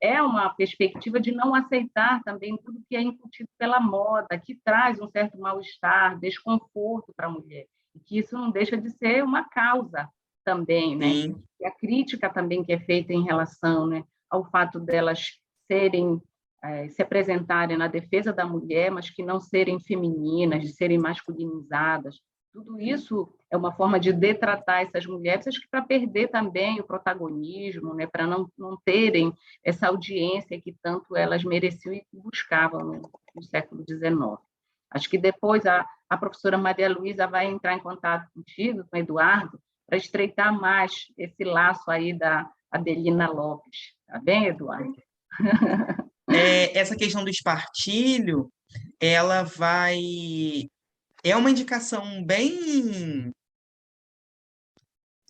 É uma perspectiva de não aceitar também tudo que é incutido pela moda, que traz um certo mal-estar, desconforto para a mulher, e que isso não deixa de ser uma causa também, né? Sim. E a crítica também que é feita em relação, né, ao fato delas se apresentarem na defesa da mulher, mas que não serem femininas, de serem masculinizadas. Tudo isso é uma forma de detratar essas mulheres, acho que para perder também o protagonismo, né, para não terem essa audiência que tanto elas mereciam e buscavam no século XIX. Acho que depois a professora Maria Luísa vai entrar em contato contigo, com o Eduardo, para estreitar mais esse laço aí da Adelina Lopes. Tá bem, Eduardo? Essa questão do espartilho, ela vai... É uma indicação bem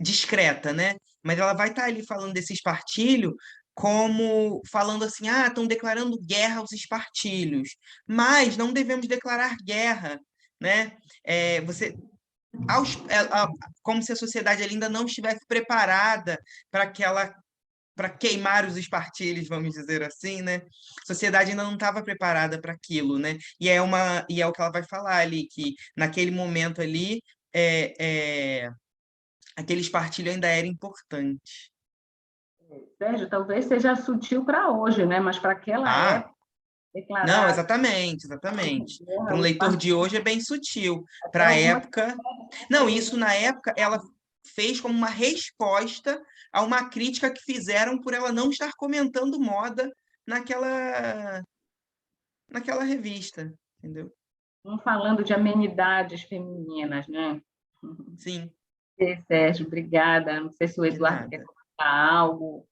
discreta, né? Mas ela vai estar ali falando desse espartilho como falando assim, estão declarando guerra aos espartilhos, mas não devemos declarar guerra, né? Você como se a sociedade ainda não estivesse preparada para queimar os espartilhos, vamos dizer assim, né? A sociedade ainda não estava preparada para aquilo, né? E é o que ela vai falar ali, que naquele momento ali aquele espartilho ainda era importante. Sérgio, talvez seja sutil para hoje, né? Mas para aquela Ah, época, não, declarar exatamente, exatamente. Para um os leitor de partidos, hoje é bem sutil. até Para a algumas época. Não, isso na época ela fez como uma resposta a uma crítica que fizeram por ela não estar comentando moda naquela, naquela revista, entendeu? falando de amenidades femininas, né? Sim, Sérgio, obrigada. Não sei se o de Eduardo quer nada. comentar algo.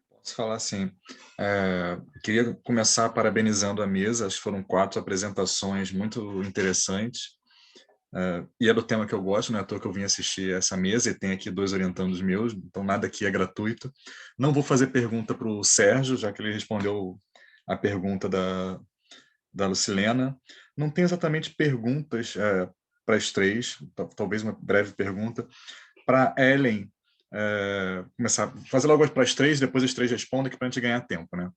Posso falar assim. Queria começar parabenizando a mesa, acho que foram 4 apresentações muito interessantes, e é do tema que eu gosto, não é à toa que eu vim assistir essa mesa, e tem aqui 2 orientandos meus, então nada aqui é gratuito. Não vou fazer pergunta para o Sérgio, já que ele respondeu a pergunta da Lucilena. Não tem exatamente perguntas para as 3, talvez uma breve pergunta. Para Ellen, começar, fazer logo para as 3, depois as 3 respondem, que para a gente ganhar tempo, né?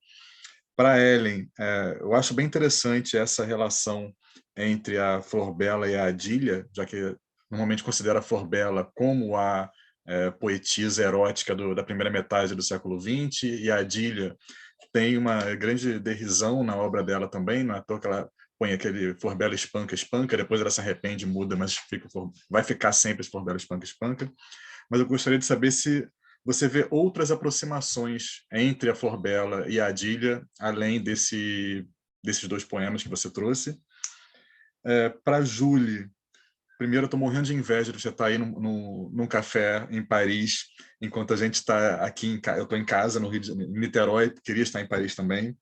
Para Ellen, eu acho bem interessante essa relação entre a Flor Bela e a Adília, já que normalmente considera a Flor Bela como a poetisa erótica da primeira metade do século XX, e a Adília tem uma grande derrisão na obra dela também, não é à toa que ela põe aquele Flor Bela espanca, espanca, depois ela se arrepende, muda, mas vai ficar sempre esse Flor Bela espanca, espanca. Mas eu gostaria de saber se você vê outras aproximações entre a Flor Bela e a Adília, além desses 2 poemas que você trouxe. Para Julie, primeiro, eu estou morrendo de inveja de você estar aí num café em Paris, enquanto a gente está aqui, eu estou em casa, no Rio de Janeiro, em Niterói, queria estar em Paris também.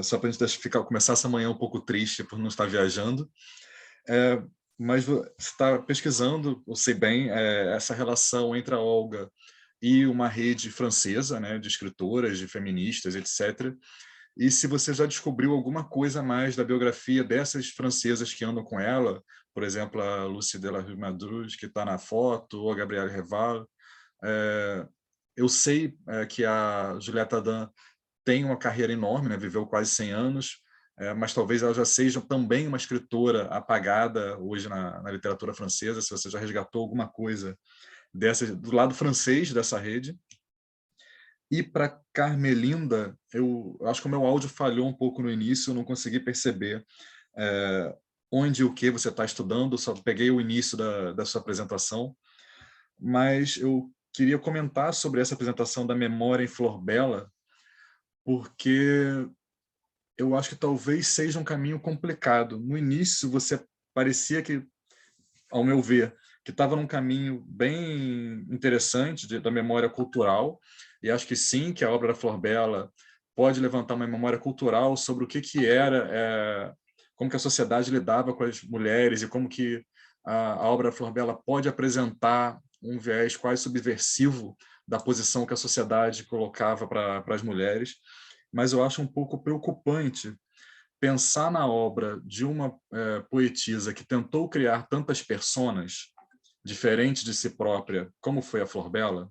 Só para a gente começar essa manhã um pouco triste por não estar viajando. Mas você está pesquisando, eu sei bem, essa relação entre a Olga e uma rede francesa, né, de escritoras, de feministas, etc. E se você já descobriu alguma coisa a mais da biografia dessas francesas que andam com ela, por exemplo, a Lucie de la Rue Madrouge, que está na foto, ou a Gabrielle Reval. Eu sei que a Juliette Adam tem uma carreira enorme, né, viveu quase 100 anos, mas talvez ela já seja também uma escritora apagada hoje na literatura francesa, se você já resgatou alguma coisa do lado francês dessa rede. E para Carmelinda, eu acho que o meu áudio falhou um pouco no início, eu não consegui perceber onde e o que você está estudando, só peguei o início da sua apresentação, mas eu queria comentar sobre essa apresentação da memória em Flor Bela, porque eu acho que talvez seja um caminho complicado. No início, você parecia que, ao meu ver, que estava num caminho bem interessante da memória cultural, e acho que sim, que a obra da Flor Bela pode levantar uma memória cultural sobre o que era, como que a sociedade lidava com as mulheres e como que a obra da Flor Bela pode apresentar um viés quase subversivo da posição que a sociedade colocava para as mulheres. Mas eu acho um pouco preocupante pensar na obra de uma poetisa que tentou criar tantas personas diferentes de si própria, como foi a Flor Bela.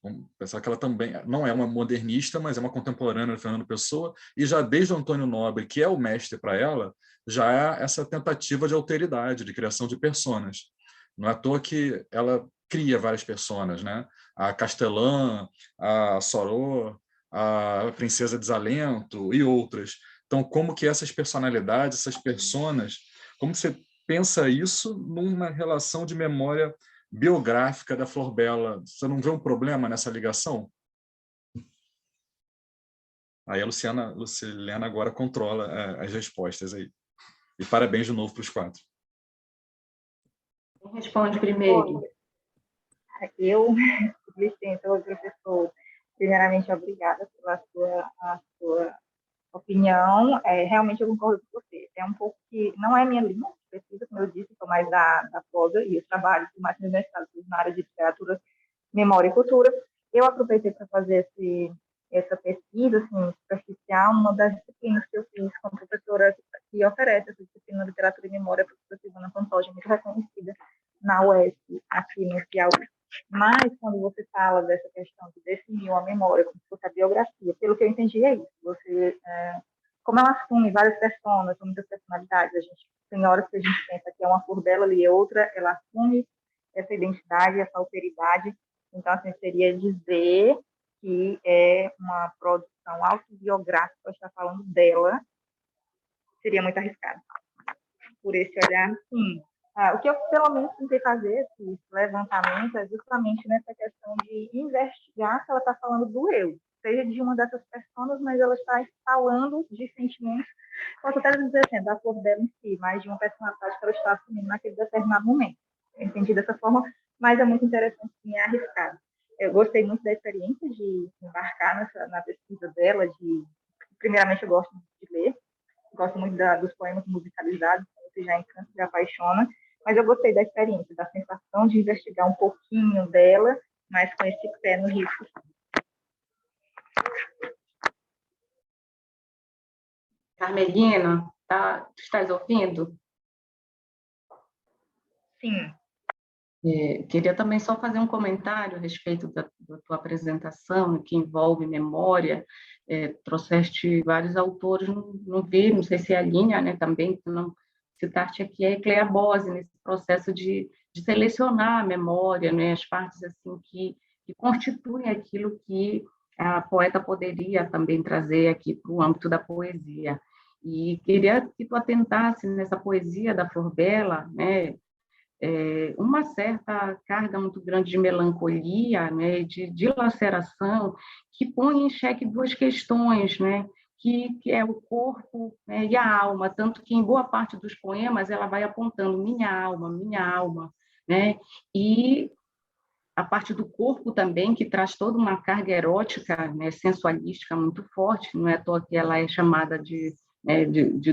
Vamos pensar que ela também não é uma modernista, mas é uma contemporânea de Fernando Pessoa, e já desde o Antônio Nobre, que é o mestre para ela, já é essa tentativa de alteridade, de criação de personas. Não é à toa que ela cria várias personas, né? A Castelã, a Soror, a Princesa Desalento e outras. Então, como que essas personalidades, essas personas, como você pensa isso numa relação de memória biográfica da Flor Bela? Você não vê um problema nessa ligação? Aí a Lucilena agora controla as respostas aí. E parabéns de novo para os 4. Quem responde primeiro? Eu, licença, professor, primeiramente, obrigada pela sua opinião. Realmente eu concordo com você. É um pouco que não é minha linha de pesquisa, como como eu disse, sou mais da prosa e eu trabalho mais no mestrado na área de literatura, memória e cultura. Eu aproveitei para fazer essa pesquisa assim, superficial, uma das disciplinas que eu fiz como professora que oferece essa disciplina de literatura e memória, a professora Silvana Pantoja, muito reconhecida na UES, aqui no Piauí. Mas, quando você fala dessa questão de definir uma memória como se fosse a biografia, pelo que eu entendi é isso. Você, como ela assume várias personas, muitas personalidades, a gente tem horas que a gente pensa que é uma flor dela ali, é outra, ela assume essa identidade, essa alteridade. Então, assim, seria dizer que é uma produção autobiográfica, está falando dela, seria muito arriscado. Por esse olhar, sim. O que eu, pelo menos, tentei fazer, esse levantamento, é justamente nessa questão de investigar se ela está falando do eu, seja de uma dessas pessoas, mas ela está falando de sentimentos, posso até dizer assim, da flor dela em si, mas de uma personalidade que ela está assumindo naquele determinado momento. Eu entendi dessa forma, mas é muito interessante, sim, é arriscado. Eu gostei muito da experiência de embarcar na pesquisa dela, primeiramente, eu gosto de ler, gosto muito dos poemas musicalizados, você já encanta, já apaixona, mas eu gostei da experiência, da sensação de investigar um pouquinho dela, mas com esse pé no risco. Carmelina, tu estás ouvindo? Sim. Queria também só fazer um comentário a respeito da tua apresentação, que envolve memória. Trouxeste vários autores, não vi, não sei se é a linha, né, também, que não citaste aqui, a Ecleia Bose, nesse processo de selecionar a memória, né, as partes assim, que constituem aquilo que a poeta poderia também trazer aqui para o âmbito da poesia. E queria que tu atentasse nessa poesia da Flor Bela, né, uma certa carga muito grande de melancolia, né, de dilaceração, que põe em xeque duas questões, né, que é o corpo, né, e a alma, tanto que em boa parte dos poemas ela vai apontando minha alma, né, e a parte do corpo também, que traz toda uma carga erótica, né, sensualística muito forte, não é à toa que ela é chamada de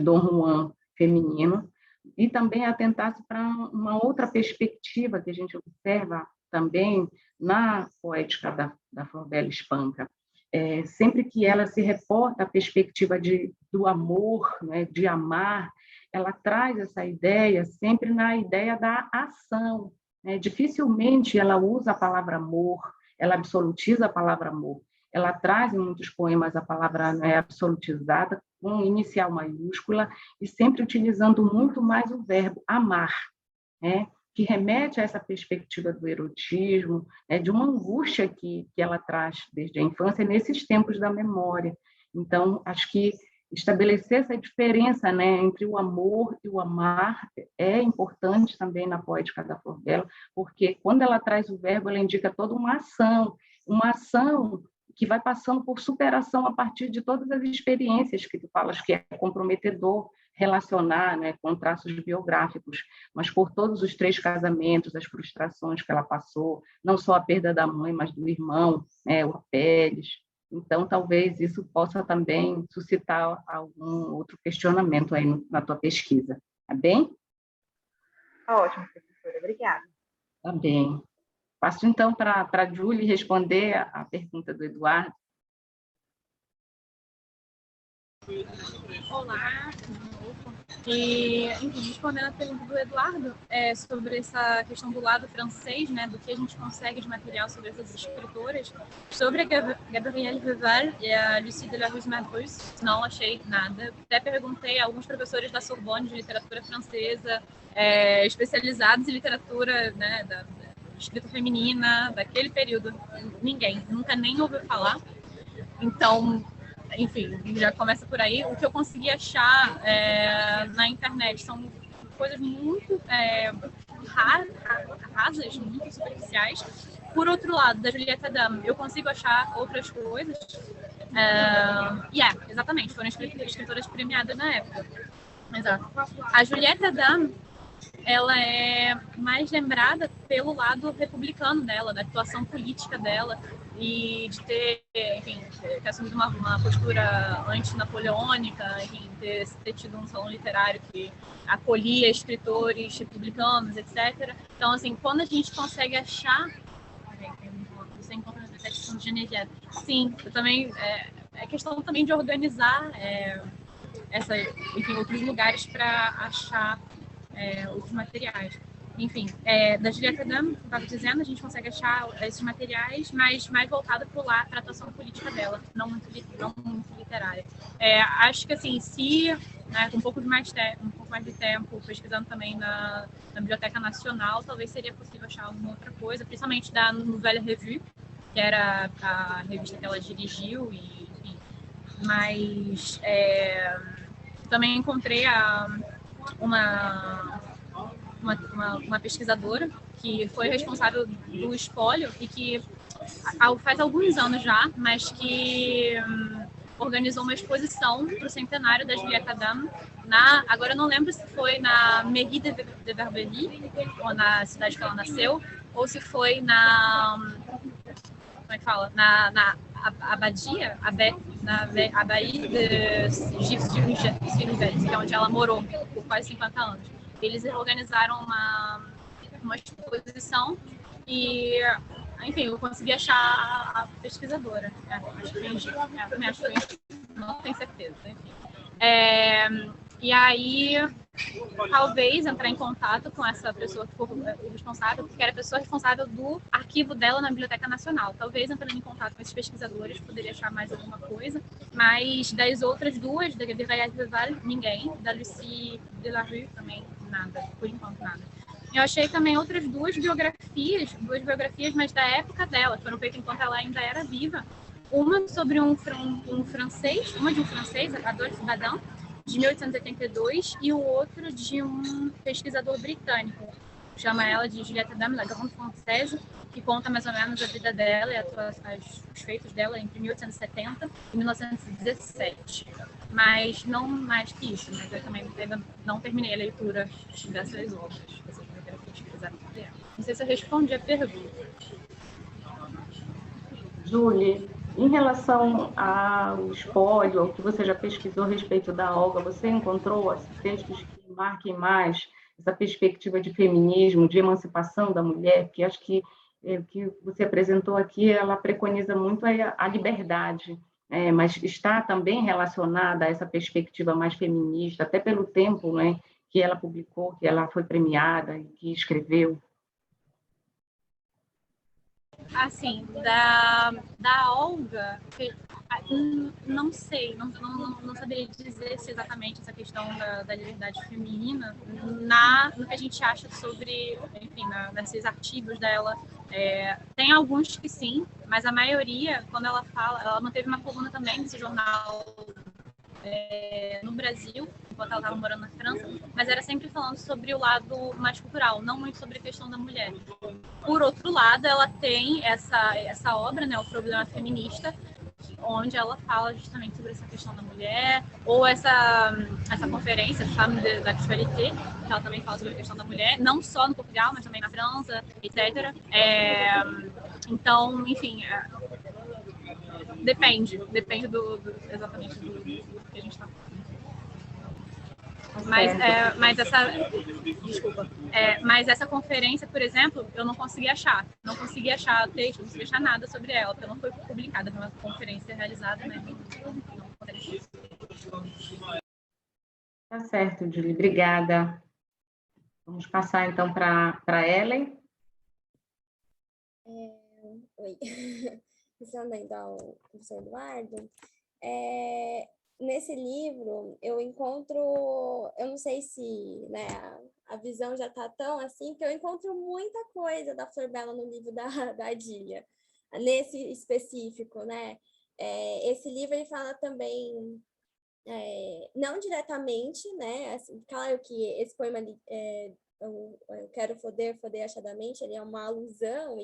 Dom Juan feminino, e também atentar-se para uma outra perspectiva que a gente observa também na poética da Flor Bela Espanca. Sempre que ela se reporta à perspectiva do amor, né, de amar, ela traz essa ideia sempre na ideia da ação, né? Dificilmente ela usa a palavra amor, ela absolutiza a palavra amor. Ela traz em muitos poemas a palavra, né, absolutizada, com inicial maiúscula, e sempre utilizando muito mais o verbo amar, né, que remete a essa perspectiva do erotismo, né, de uma angústia que ela traz desde a infância, nesses tempos da memória. Então, acho que estabelecer essa diferença, né, entre o amor e o amar é importante também na poética da Flor Bela, porque quando ela traz o verbo, ela indica toda uma ação que vai passando por superação a partir de todas as experiências que tu falas que é comprometedor relacionar, né, com traços biográficos, mas por todos os 3 casamentos, as frustrações que ela passou, não só a perda da mãe, mas do irmão, né, o Pérez. Então, talvez isso possa também suscitar algum outro questionamento aí na tua pesquisa. Tá bem? Ótimo, professora. Obrigada. Tá bem. Passo, então, para a Júlia responder a pergunta do Eduardo. Olá, e enfim, respondendo a pergunta do Eduardo sobre essa questão do lado francês, né, do que a gente consegue de material sobre essas escritoras, sobre a Gabrielle Reval e a Lucie de la Ruse-Madrus, não achei nada. Até perguntei a alguns professores da Sorbonne de literatura francesa, especializados em literatura, né, da escrita feminina, daquele período. Ninguém, nunca nem ouviu falar. Então, enfim, já começa por aí. O que eu consegui achar na internet são coisas muito rasas, muito superficiais. Por outro lado, da Juliette Adam, eu consigo achar outras coisas. Exatamente, foram escritoras premiadas na época. Exato. A Juliette Adam, ela é mais lembrada pelo lado republicano dela, da atuação política dela, e de ter, enfim, ter assumido uma postura anti-napoleônica, enfim, ter tido um salão literário que acolhia escritores republicanos, etc. Então, assim, quando a gente consegue achar... Você encontra na questão de Genevieve. Sim, eu também... É questão também de organizar enfim, outros lugares para achar outros materiais. Enfim, da Julieta Dam, como estava dizendo, a gente consegue achar esses materiais, mas mais voltado para a atuação política dela, não muito literária. Acho que, assim, se com um pouco mais de tempo, pesquisando também na Biblioteca Nacional, talvez seria possível achar alguma outra coisa, principalmente da Nouvelle Revue, que era a revista que ela dirigiu, e, enfim. Mas também encontrei uma pesquisadora que foi responsável do espólio e que faz alguns anos já, mas que organizou uma exposição para o centenário da Julieta Dam, agora eu não lembro se foi na Mairie de Verberie, ou na cidade que ela nasceu, ou se foi como é que fala? Na abadia, na Abadia de Gif-sur-Nivelle, que é onde ela morou por quase 50 anos. Eles organizaram uma exposição e, enfim, eu consegui achar a pesquisadora. Acho que fingi. Também acho que fingi. Não tenho certeza, enfim. E aí, talvez entrar em contato com essa pessoa que for responsável, porque era a pessoa responsável do arquivo dela na Biblioteca Nacional. Talvez entrando em contato com esses pesquisadores poderia achar mais alguma coisa, mas das outras duas, da Gabrielle Deval, ninguém. Da Lucie Delarue também, nada, por enquanto nada. Eu achei também outras duas biografias, mas da época dela, que foram feitas enquanto ela ainda era viva. Uma sobre um francês, Adolphe Badin, de 1882, e o outro de um pesquisador britânico. Chama ela de Julieta Dam, La Grande Française, que conta mais ou menos a vida dela e os feitos dela entre 1870 e 1917. Mas não mais que isso, mas eu também ainda não terminei a leitura dessas obras, dessas biografias que fizeram sobre ela. Não sei se eu respondi a pergunta. Julie, em relação ao espólio, ao que você já pesquisou a respeito da Olga, você encontrou textos que marquem mais essa perspectiva de feminismo, de emancipação da mulher? Que acho que o que você apresentou aqui, ela preconiza muito a liberdade, mas está também relacionada a essa perspectiva mais feminista, até pelo tempo, né, que ela publicou, que ela foi premiada e que escreveu. Assim, da Olga, não sei, não saberia dizer se exatamente essa questão da liberdade feminina no que a gente acha sobre, enfim, nesses artigos dela. Tem alguns que sim, mas a maioria, quando ela fala, ela manteve uma coluna também nesse jornal no Brasil, enquanto ela estava morando na França, mas era sempre falando sobre o lado mais cultural, não muito sobre a questão da mulher. Por outro lado, ela tem essa obra, né, O Problema Feminista, onde ela fala justamente sobre essa questão da mulher, ou essa conferência, Femme d'Actualité, que ela também fala sobre a questão da mulher, não só no Portugal, mas também na França, etc. Então, enfim, depende exatamente do que a gente está falando. Mas essa conferência, por exemplo, eu não consegui achar texto, não consegui achar nada sobre ela, porque não foi publicada, foi uma conferência realizada, né? Tá certo, Julie, obrigada. Vamos passar então para Ellen. Oi, respondendo ao professor Eduardo, nesse livro eu encontro, eu não sei se, né, a visão já está tão assim, que eu encontro muita coisa da Flor Bela no livro da Adília, nesse específico, né? Esse livro ele fala também, não diretamente, né? Assim, claro que esse poema eu quero foder achadamente, ele é uma alusão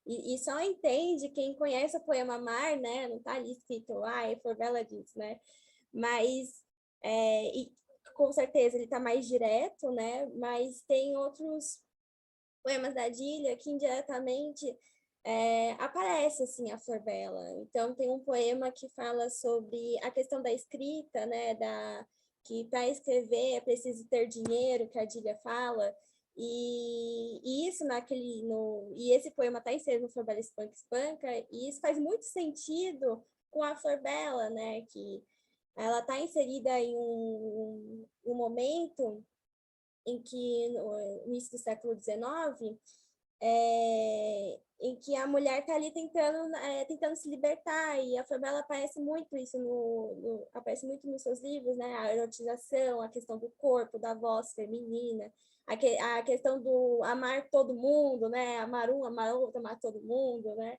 e só entende quem conhece o poema Mar, né? Não está ali escrito, Flor Bela diz, né? Mas, e com certeza ele está mais direto, né? Mas tem outros poemas da Adília que indiretamente aparece assim a Flor Bela. Então tem um poema que fala sobre a questão da escrita, né, que para escrever é preciso ter dinheiro, que a Adília fala. E isso e esse poema está inserido no Flor Bela Espanca Espanca, e isso faz muito sentido com a Flor Bela, né, que ela está inserida em um momento em que, no início do século XIX, em que a mulher está ali tentando se libertar, e a Flor Bela aparece muito isso aparece muito nos seus livros, né? A erotização, a questão do corpo, da voz feminina, a questão do amar todo mundo, né? Amar um, amar outro, amar todo mundo, né?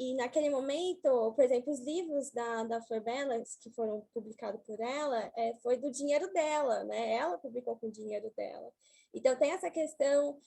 E naquele momento, por exemplo, os livros da Flor Bela, que foram publicados por ela, foi do dinheiro dela, né? Ela publicou com o dinheiro dela. Então, tem essa questão,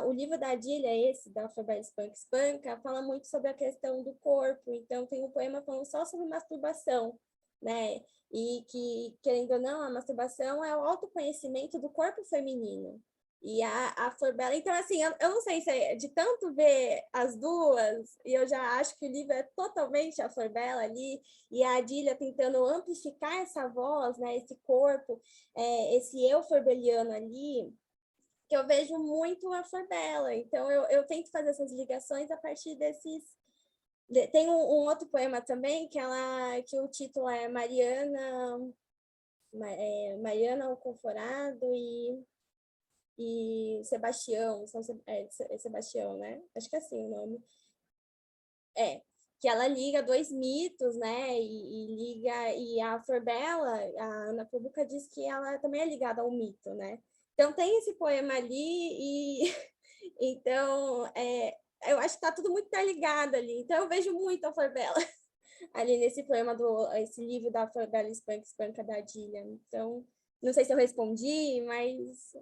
o livro da Adília, esse, da Flor Bela Espanca Espanca, fala muito sobre a questão do corpo. Então, tem um poema falando só sobre masturbação, né? E que, querendo ou não, a masturbação é o autoconhecimento do corpo feminino. E a Flor Bela, então assim, eu não sei se de tanto ver as duas, e eu já acho que o livro é totalmente a Flor Bela ali, e a Adília tentando amplificar essa voz, né, esse corpo, esse eu forbeliano ali, que eu vejo muito a Flor Bela. Então eu tento fazer essas ligações a partir desses. Tem um outro poema também, que o título é Mariana o Conforado e Sebastião, Sebastião, né? Acho que é assim o nome. Que ela liga dois mitos, né? E a Flor Bela, a Ana Fubuca diz que ela também é ligada ao mito, né? Então tem esse poema ali e então eu acho que está tudo muito interligado ali. Então eu vejo muito a Flor Bela ali nesse poema esse livro da Flor Bela Espanca Espanca da Adília. Então não sei se eu respondi, mas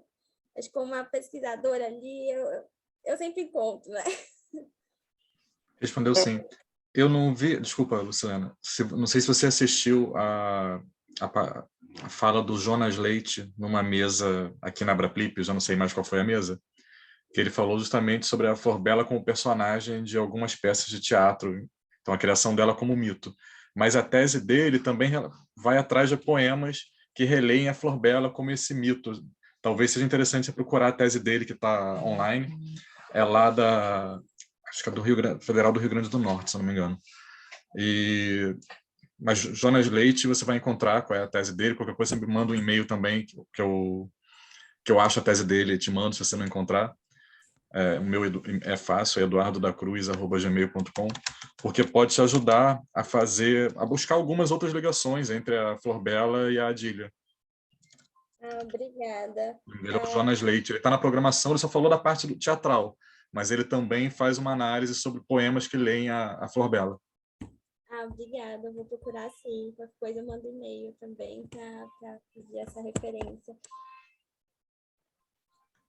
acho que como uma pesquisadora ali, eu sempre encontro, né? Respondeu sim. Eu não vi, desculpa, Lucilena, não sei se você assistiu a fala do Jonas Leite numa mesa aqui na Abraplip, eu já não sei mais qual foi a mesa, que ele falou justamente sobre a Flor Bela como personagem de algumas peças de teatro, então a criação dela como mito. Mas a tese dele também vai atrás de poemas que releem a Flor Bela como esse mito. Talvez seja interessante você procurar a tese dele, que está online, é lá acho que é do Federal do Rio Grande do Norte, se eu não me engano. Mas Jonas Leite, você vai encontrar qual é a tese dele, qualquer coisa você me manda um e-mail também, que eu acho a tese dele, te mando se você não encontrar. O meu é fácil, é eduardodacruz@gmail.com, porque pode te ajudar a buscar algumas outras ligações entre a Flor Bela e a Adília. Obrigada. Ele é o Jonas Leite, ele está na programação, ele só falou da parte do teatral, mas ele também faz uma análise sobre poemas que leem a Flor Bela. Obrigada, eu vou procurar sim, qualquer coisa eu mando e-mail também para pedir essa referência.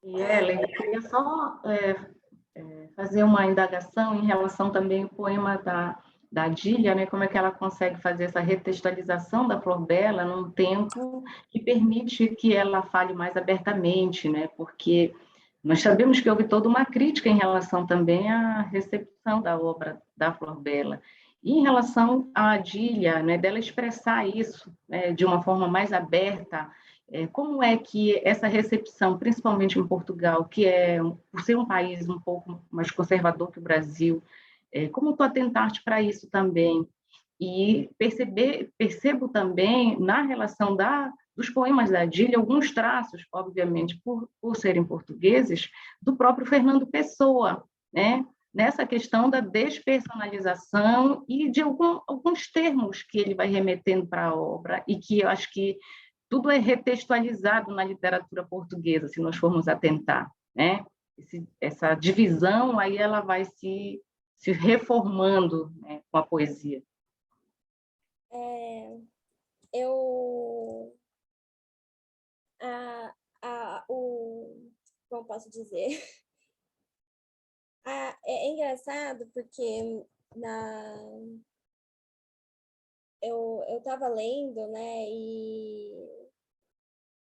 E Ellen, eu queria só fazer uma indagação em relação também ao poema da Adília, né? Como é que ela consegue fazer essa retextualização da Flor Bela num tempo que permite que ela fale mais abertamente, né? Porque nós sabemos que houve toda uma crítica em relação também à recepção da obra da Flor Bela. E em relação à Adília, né, dela expressar isso de uma forma mais aberta, como é que essa recepção, principalmente em Portugal, que por ser um país um pouco mais conservador que o Brasil, como tu atentaste para isso também? E percebo também, na relação dos poemas da Adília, alguns traços, obviamente, por serem portugueses, do próprio Fernando Pessoa, né? Nessa questão da despersonalização e de alguns termos que ele vai remetendo para a obra e que eu acho que tudo é retextualizado na literatura portuguesa, se nós formos atentar, né? Essa divisão, aí ela vai se reformando, né, com a poesia. Como posso dizer? É engraçado porque eu estava lendo, né, e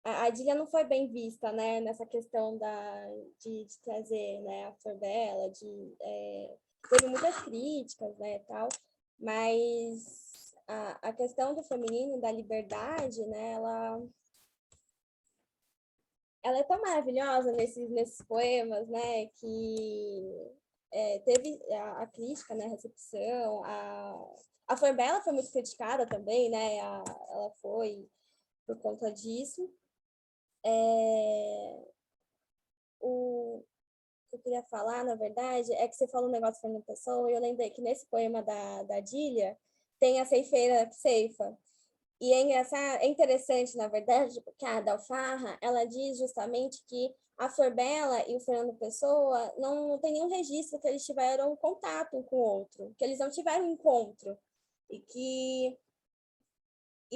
a a Adília não foi bem vista, né, nessa questão de trazer, né, a Flor Bela, teve muitas críticas, né, tal, mas a questão do feminino, da liberdade, né, ela é tão maravilhosa nesses poemas, né, que teve a crítica, né, a recepção, a Flor Bela foi muito criticada também, né, ela foi por conta disso. O que eu queria falar, na verdade, é que você falou um negócio de Fernando Pessoa, e eu lembrei que nesse poema da Adília tem a ceifeira que ceifa. E é interessante, na verdade, porque a Dalfarra, ela diz justamente que a Flor Bela e o Fernando Pessoa não tem nenhum registro que eles tiveram contato um com o outro, que eles não tiveram encontro. E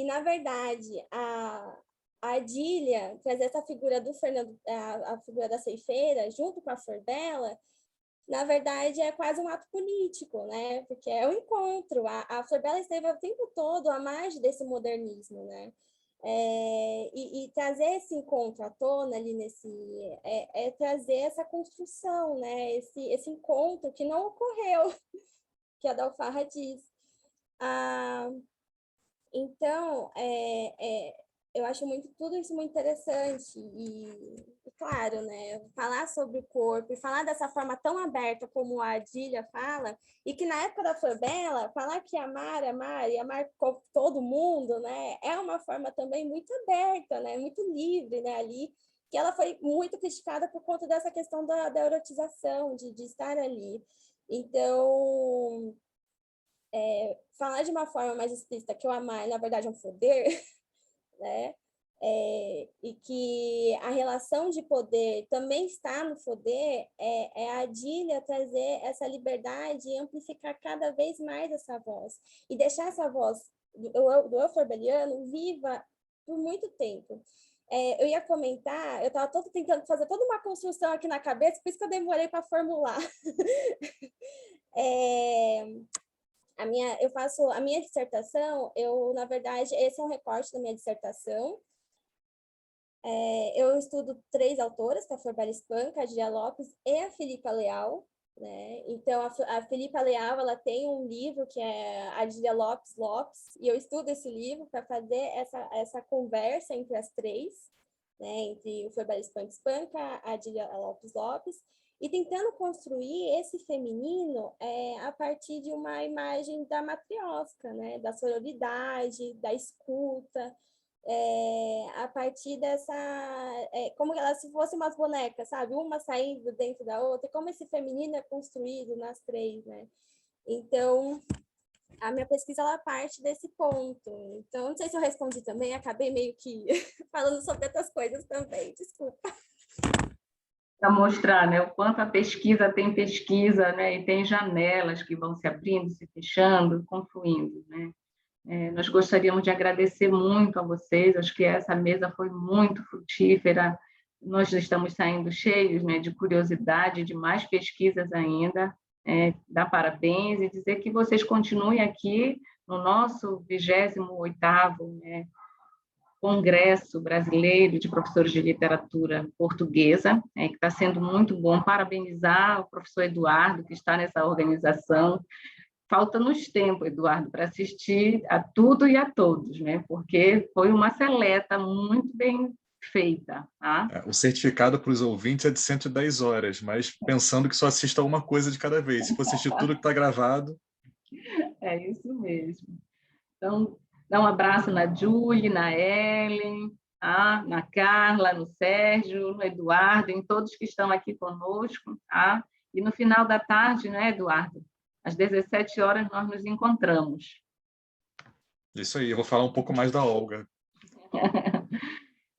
na verdade, a Adília trazer essa figura do Fernando, a figura da ceifeira, junto com a Flor Bela, na verdade, é quase um ato político, né? Porque é o encontro. A Flor Bela esteve o tempo todo à margem desse modernismo, né? E trazer esse encontro à tona ali trazer essa construção, né? Esse encontro que não ocorreu, que a Dalfarra diz. Então, eu acho tudo isso muito interessante e, claro, né, falar sobre o corpo e falar dessa forma tão aberta como a Adília fala, e que na época da Flor Bela, falar que amar e amar todo mundo, né, é uma forma também muito aberta, né, muito livre, né, ali, que ela foi muito criticada por conta dessa questão da erotização, de estar ali. Então, falar de uma forma mais explícita que o amar, na verdade, é um poder, né? E que a relação de poder também está no poder, a Adília trazer essa liberdade e amplificar cada vez mais essa voz. E deixar essa voz do eu forbeliano viva por muito tempo. Eu ia comentar, eu estava tentando fazer toda uma construção aqui na cabeça, por isso que eu demorei para formular. Eu faço a minha dissertação, na verdade, esse é um recorte da minha dissertação. Eu estudo 3 autoras, que é a Flor Bela Espanca, a Adília Lopes e a Filipa Leal, né? Então, a Filipa Leal, ela tem um livro que é a Adília Lopes, e eu estudo esse livro para fazer essa conversa entre as 3, né? Entre o Flor Bela Espanca, a Adília Lopes, e tentando construir esse feminino a partir de uma imagem da matriosca, né? Da sororidade, da escuta, a partir dessa... como elas se fossem umas bonecas, sabe? Uma saindo dentro da outra, como esse feminino é construído nas 3, né? Então, a minha pesquisa, ela parte desse ponto. Então, não sei se eu respondi também, acabei meio que falando sobre outras coisas também, desculpa. Para mostrar, né, o quanto a pesquisa, né, e tem janelas que vão se abrindo, se fechando, confluindo, né? Nós gostaríamos de agradecer muito a vocês, acho que essa mesa foi muito frutífera, nós estamos saindo cheios, né, de curiosidade, de mais pesquisas ainda, dar parabéns e dizer que vocês continuem aqui no nosso 28º, né, Congresso Brasileiro de Professores de Literatura Portuguesa, que está sendo muito bom. Parabenizar o professor Eduardo, que está nessa organização. Falta-nos tempo, Eduardo, para assistir a tudo e a todos, né? Porque foi uma seleta muito bem feita. Tá? O certificado para os ouvintes é de 110 horas, mas pensando que só assista uma coisa de cada vez. Se for assistir tudo que está gravado... É isso mesmo. Então, dá um abraço na Julie, na Ellen, tá? Na Carla, no Sérgio, no Eduardo, em todos que estão aqui conosco. Tá? E no final da tarde, né, Eduardo? Às 17 horas nós nos encontramos. Isso aí, eu vou falar um pouco mais da Olga.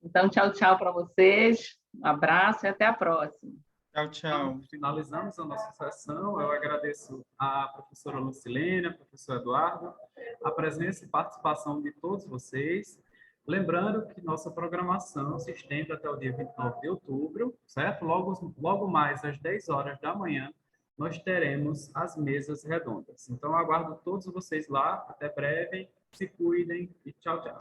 Então, tchau, tchau para vocês. Um abraço e até a próxima. Tchau, tchau. Então, finalizamos a nossa sessão. Eu agradeço à professora Lucilene, ao professor Eduardo, a presença e participação de todos vocês. Lembrando que nossa programação se estende até o dia 29 de outubro, certo? Logo mais às 10 horas da manhã, nós teremos as mesas redondas. Então, aguardo todos vocês lá. Até breve. Se cuidem e tchau, tchau.